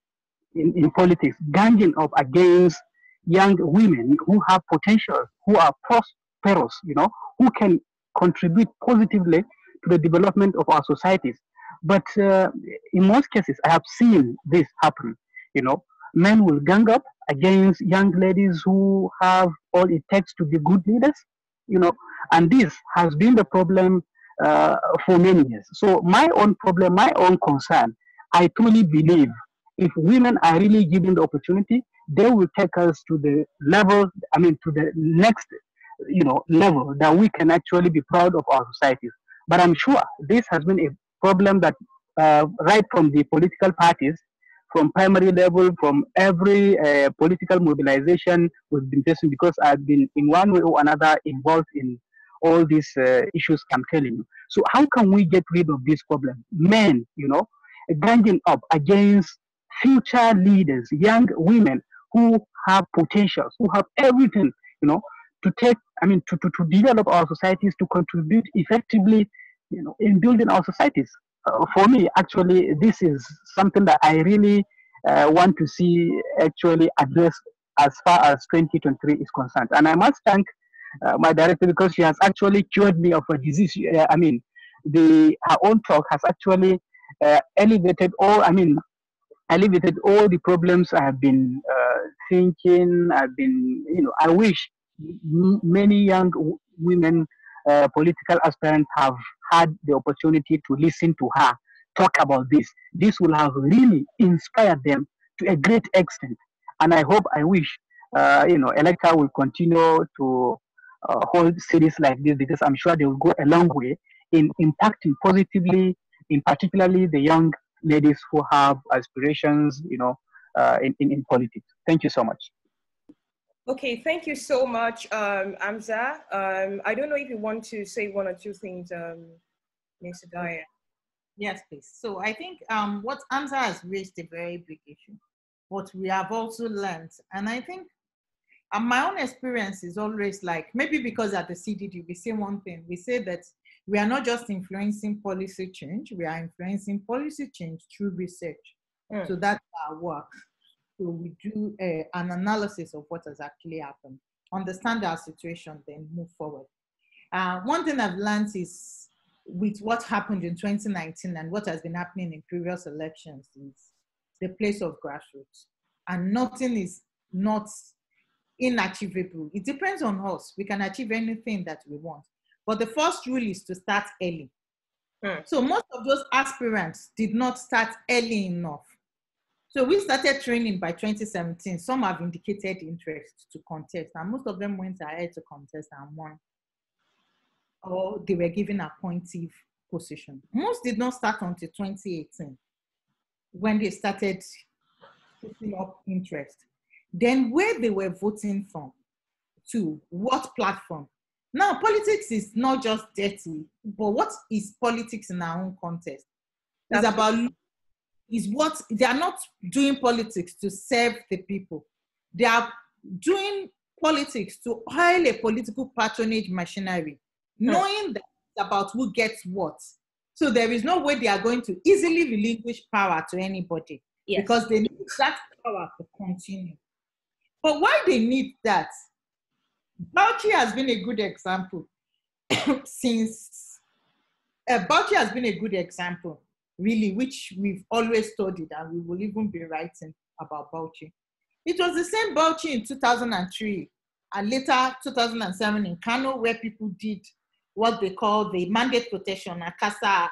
in politics ganging up against young women who have potential, who are prosperous, who can contribute positively to the development of our societies. But in most cases, I have seen this happen. Men will gang up against young ladies who have all it takes to be good leaders, and this has been the problem for many years. So my own problem, my own concern, I truly believe if women are really given the opportunity, they will take us to the level, to the next, level that we can actually be proud of our societies. But I'm sure this has been a problem that right from the political parties, from primary level, from every political mobilization we've been facing, because I've been in one way or another involved in all these issues I'm telling you. So how can we get rid of this problem? Men, ganging up against future leaders, young women who have potentials, who have everything, to take, to develop our societies, to contribute effectively, in building our societies. For me, actually, this is something that I really want to see actually addressed as far as 2023 is concerned. And I must thank my director because she has actually cured me of a disease. Her own talk has actually alleviated all the problems I have been thinking. I wish many young women, political aspirants, have had the opportunity to listen to her talk about this. This will have really inspired them to a great extent. And I wish, ElectHER will continue to hold series like this, because I'm sure they will go a long way in impacting positively, in particularly the young ladies who have aspirations, in politics. Thank you so much. Okay, thank you so much, Hamza. I don't know if you want to say one or two things, Ms. Idayat. Yes, please. So I think what Hamza has raised a very big issue, what we have also learned, and I think my own experience is always like, maybe because at the CDD, we say one thing, we say that we are not just influencing policy change, we are influencing policy change through research. So that's our work. So we do an analysis of what has actually happened, understand our situation, then move forward. One thing I've learned is with what happened in 2019 and what has been happening in previous elections is the place of grassroots. And nothing is not inachievable. It depends on us. We can achieve anything that we want. But the first rule is to start early. So most of those aspirants did not start early enough. So we started training by 2017. Some have indicated interest to contest, and most of them went ahead to contest and won. Or they were given a appointive position. Most did not start until 2018 when they started putting up interest. Then where they were voting from, to what platform. Now, politics is not just dirty, but what is politics in our own context? It's about, is what, they are not doing politics to serve the people. They are doing politics to oil a political patronage machinery, knowing that it's about who gets what. So there is no way they are going to easily relinquish power to anybody, because they need that power to continue. But why they need that? Bauchi has been a good example since, Bauchi has been a good example, really, which we've always studied, and we will even be writing about Bauchi. It was the same Bauchi in 2003 and later 2007 in Kano, where people did what they call the mandate protection, Akasa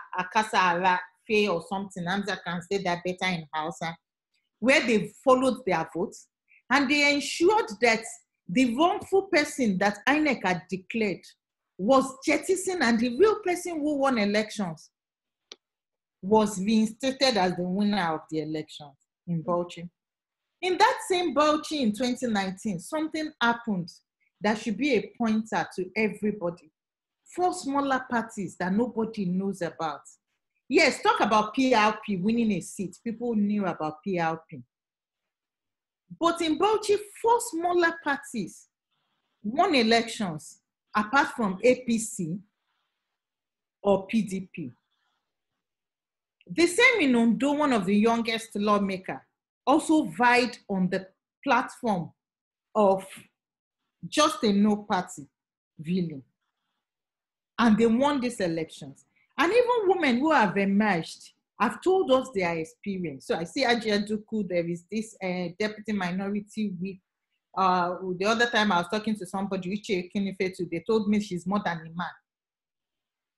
Ara Fe or something. Hamza can say that better in Hausa, where they followed their votes and they ensured that the wrongful person that INEC had declared was jettisoned, and the real person who won elections was reinstated as the winner of the elections in Bauchi. In that same Bauchi in 2019, something happened that should be a pointer to everybody. 4 smaller parties that nobody knows about. Yes, talk about PRP winning a seat. People knew about PRP. But in Bauchi, 4 smaller parties won elections apart from APC or PDP. The same in Ondo, one of the youngest lawmakers, also vied on the platform of just a no party, really. And they won these elections. And even women who have emerged have told us their experience. So I see Ajia Duku, there is this deputy minority whip. The other time I was talking to somebody, Uche Kinifetu, they told me she's more than a man.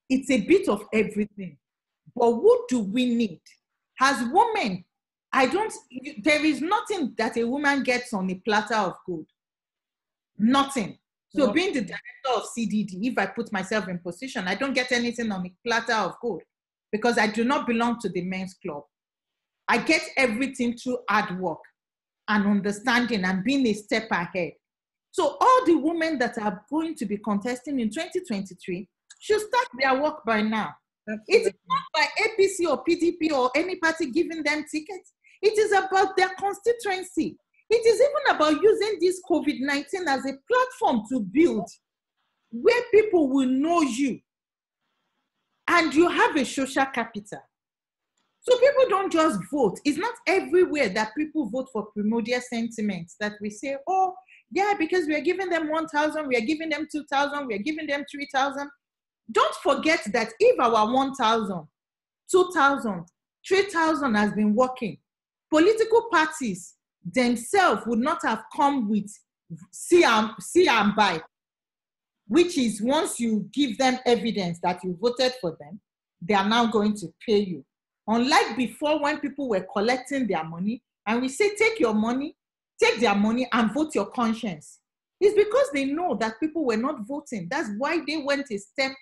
It's a bit of everything. But what do we need? As women, there is nothing that a woman gets on a platter of gold. Nothing. So being the director of CDD, if I put myself in position, I don't get anything on a platter of gold because I do not belong to the men's club. I get everything through hard work and understanding and being a step ahead. So all the women that are going to be contesting in 2023 should start their work by now. It's not by APC or PDP or any party giving them tickets. It is about their constituency. It is even about using this COVID-19 as a platform to build where people will know you and you have a social capital. So people don't just vote. It's not everywhere that people vote for primordial sentiments that we say, oh, yeah, because we are giving them 1,000, we are giving them 2,000, we are giving them 3,000. Don't forget that if our 1,000, 2,000, 3,000 has been working, political parties themselves would not have come with see and buy, which is once you give them evidence that you voted for them, they are now going to pay you. Unlike before when people were collecting their money and we say, take your money, take their money and vote your conscience. It's because they know that people were not voting. That's why they went a step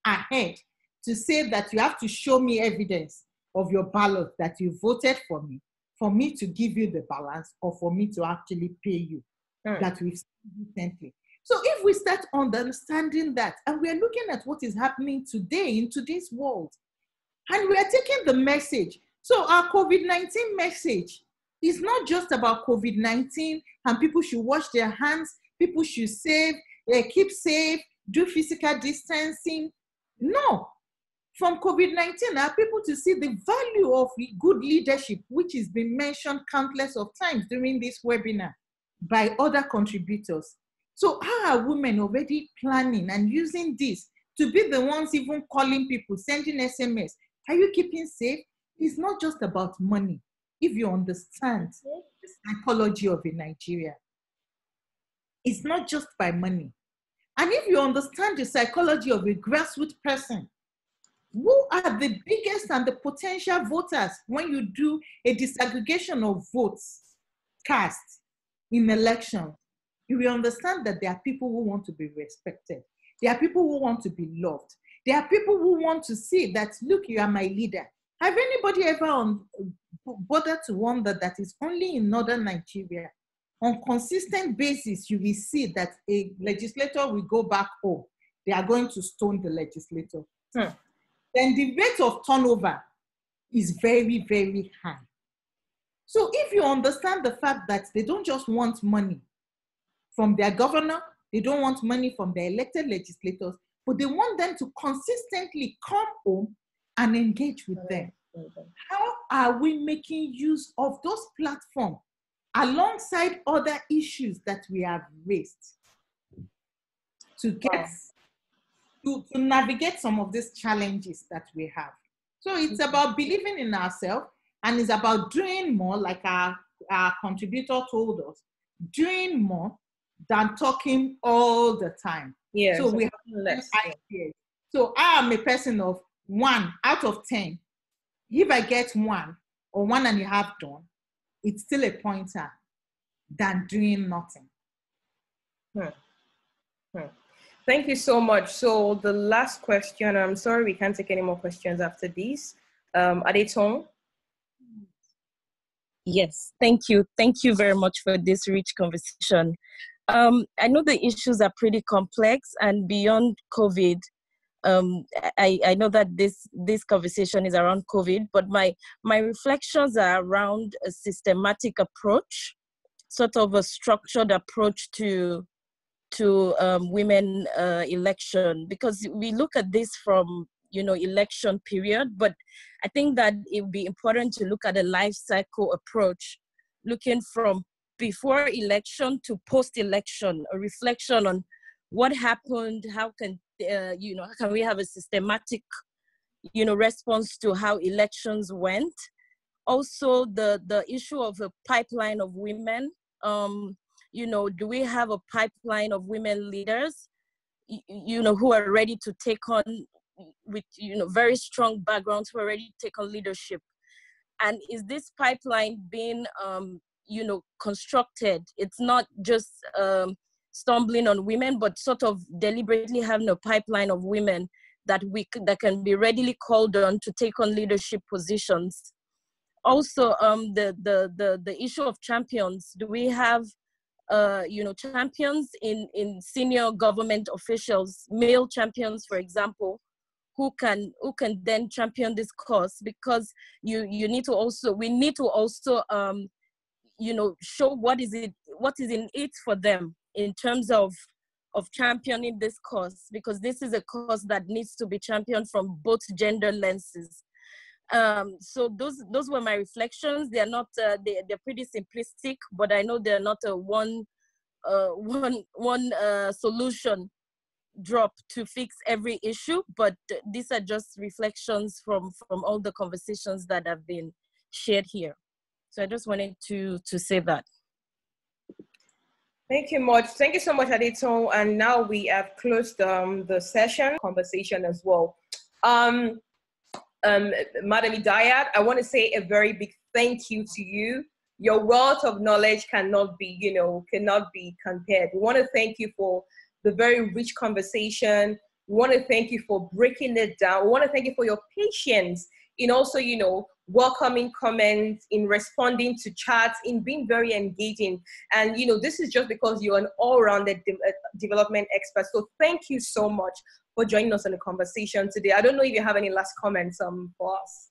ahead to say that you have to show me evidence of your ballot that you voted for me to give you the balance or for me to actually pay you that we've seen recently. So if we start understanding that, and we are looking at what is happening today in today's world, and we are taking the message. So our COVID-19 message is not just about COVID-19 and people should wash their hands, people should save, keep safe, do physical distancing. No. From COVID-19, are people to see the value of good leadership, which has been mentioned countless of times during this webinar by other contributors. So how are women already planning and using this to be the ones even calling people, sending SMS? Are you keeping safe? It's not just about money. If you understand the psychology of a Nigeria, it's not just by money. And if you understand the psychology of a grassroots person, who are the biggest and the potential voters when you do a disaggregation of votes cast in elections, you will understand that there are people who want to be respected. There are people who want to be loved. There are people who want to see that, look, you are my leader. Have anybody ever bothered to wonder that it's only in northern Nigeria, on consistent basis, you will see that a legislator will go back home. They are going to stone the legislator. Then the rate of turnover is very, very high. So if you understand the fact that they don't just want money from their governor, they don't want money from their elected legislators, but they want them to consistently come home and engage with them. How are we making use of those platforms alongside other issues that we have raised to get to navigate some of these challenges that we have? So it's about believing in ourselves, and it's about doing more, like our contributor told us, doing more than talking all the time. Yeah. So we have less ideas. So I am a person of 1 out of 10. If I get 1 or 1.5 done, it's still a pointer than doing nothing. Thank you so much. So the last question, I'm sorry we can't take any more questions after these. Adayat? Yes, thank you. Thank you very much for this rich conversation. I know the issues are pretty complex and beyond COVID. I know that this conversation is around COVID, but my reflections are around a systematic approach, sort of a structured approach to women election, because we look at this from election period, but I think that it would be important to look at a life cycle approach, looking from before election to post-election, a reflection on what happened, how can how can we have a systematic response to how elections went. Also the issue of a pipeline of women. Do we have a pipeline of women leaders who are ready to take on, with very strong backgrounds, who are ready to take on leadership? And is this pipeline being constructed? It's not just stumbling on women, but sort of deliberately having a pipeline of women that can be readily called on to take on leadership positions. Also, the issue of champions. Do we have champions in senior government officials, male champions, for example, who can then champion this cause? Because we need to also show what is in it for them in terms of championing this cause, because this is a cause that needs to be championed from both gender lenses. So those were my reflections. They're not they're pretty simplistic, but I know they're not a one solution drop to fix every issue, but these are just reflections from all the conversations that have been shared here. So I just wanted to say that. Thank you much. Thank you so much, Adayat. And now we have closed the session conversation as well. Madam Idayat, I want to say a very big thank you to you. Your wealth of knowledge cannot be compared. We want to thank you for the very rich conversation. We want to thank you for breaking it down. We want to thank you for your patience in also, welcoming comments, in responding to chats, in being very engaging. And, this is just because you're an all-rounded development expert. So thank you so much for joining us in the conversation today. I don't know if you have any last comments for us.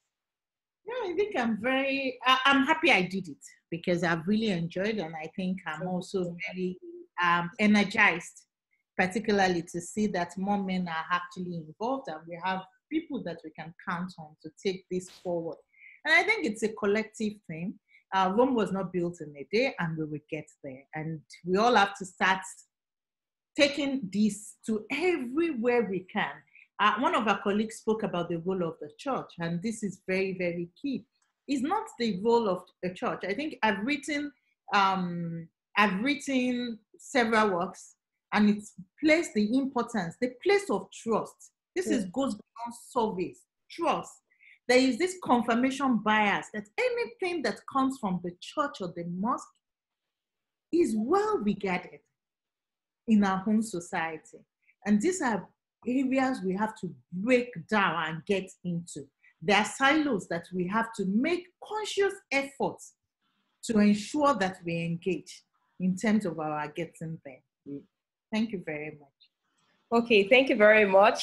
No, I think I'm happy I did it, because I've really enjoyed, and I think I'm also very energized, particularly to see that more men are actually involved, and we have people that we can count on to take this forward. And I think it's a collective thing. Rome was not built in a day, and we will get there. And we all have to start taking this to everywhere we can. One of our colleagues spoke about the role of the church, and this is very, very key. It's not the role of the church. I think I've written several works, and it's placed the importance, the place of trust. This goes beyond surveys, trust. There is this confirmation bias that anything that comes from the church or the mosque is well regarded in our home society. And these are areas we have to break down and get into. There are silos that we have to make conscious efforts to ensure that we engage in terms of our getting there. Thank you very much. Okay, thank you very much.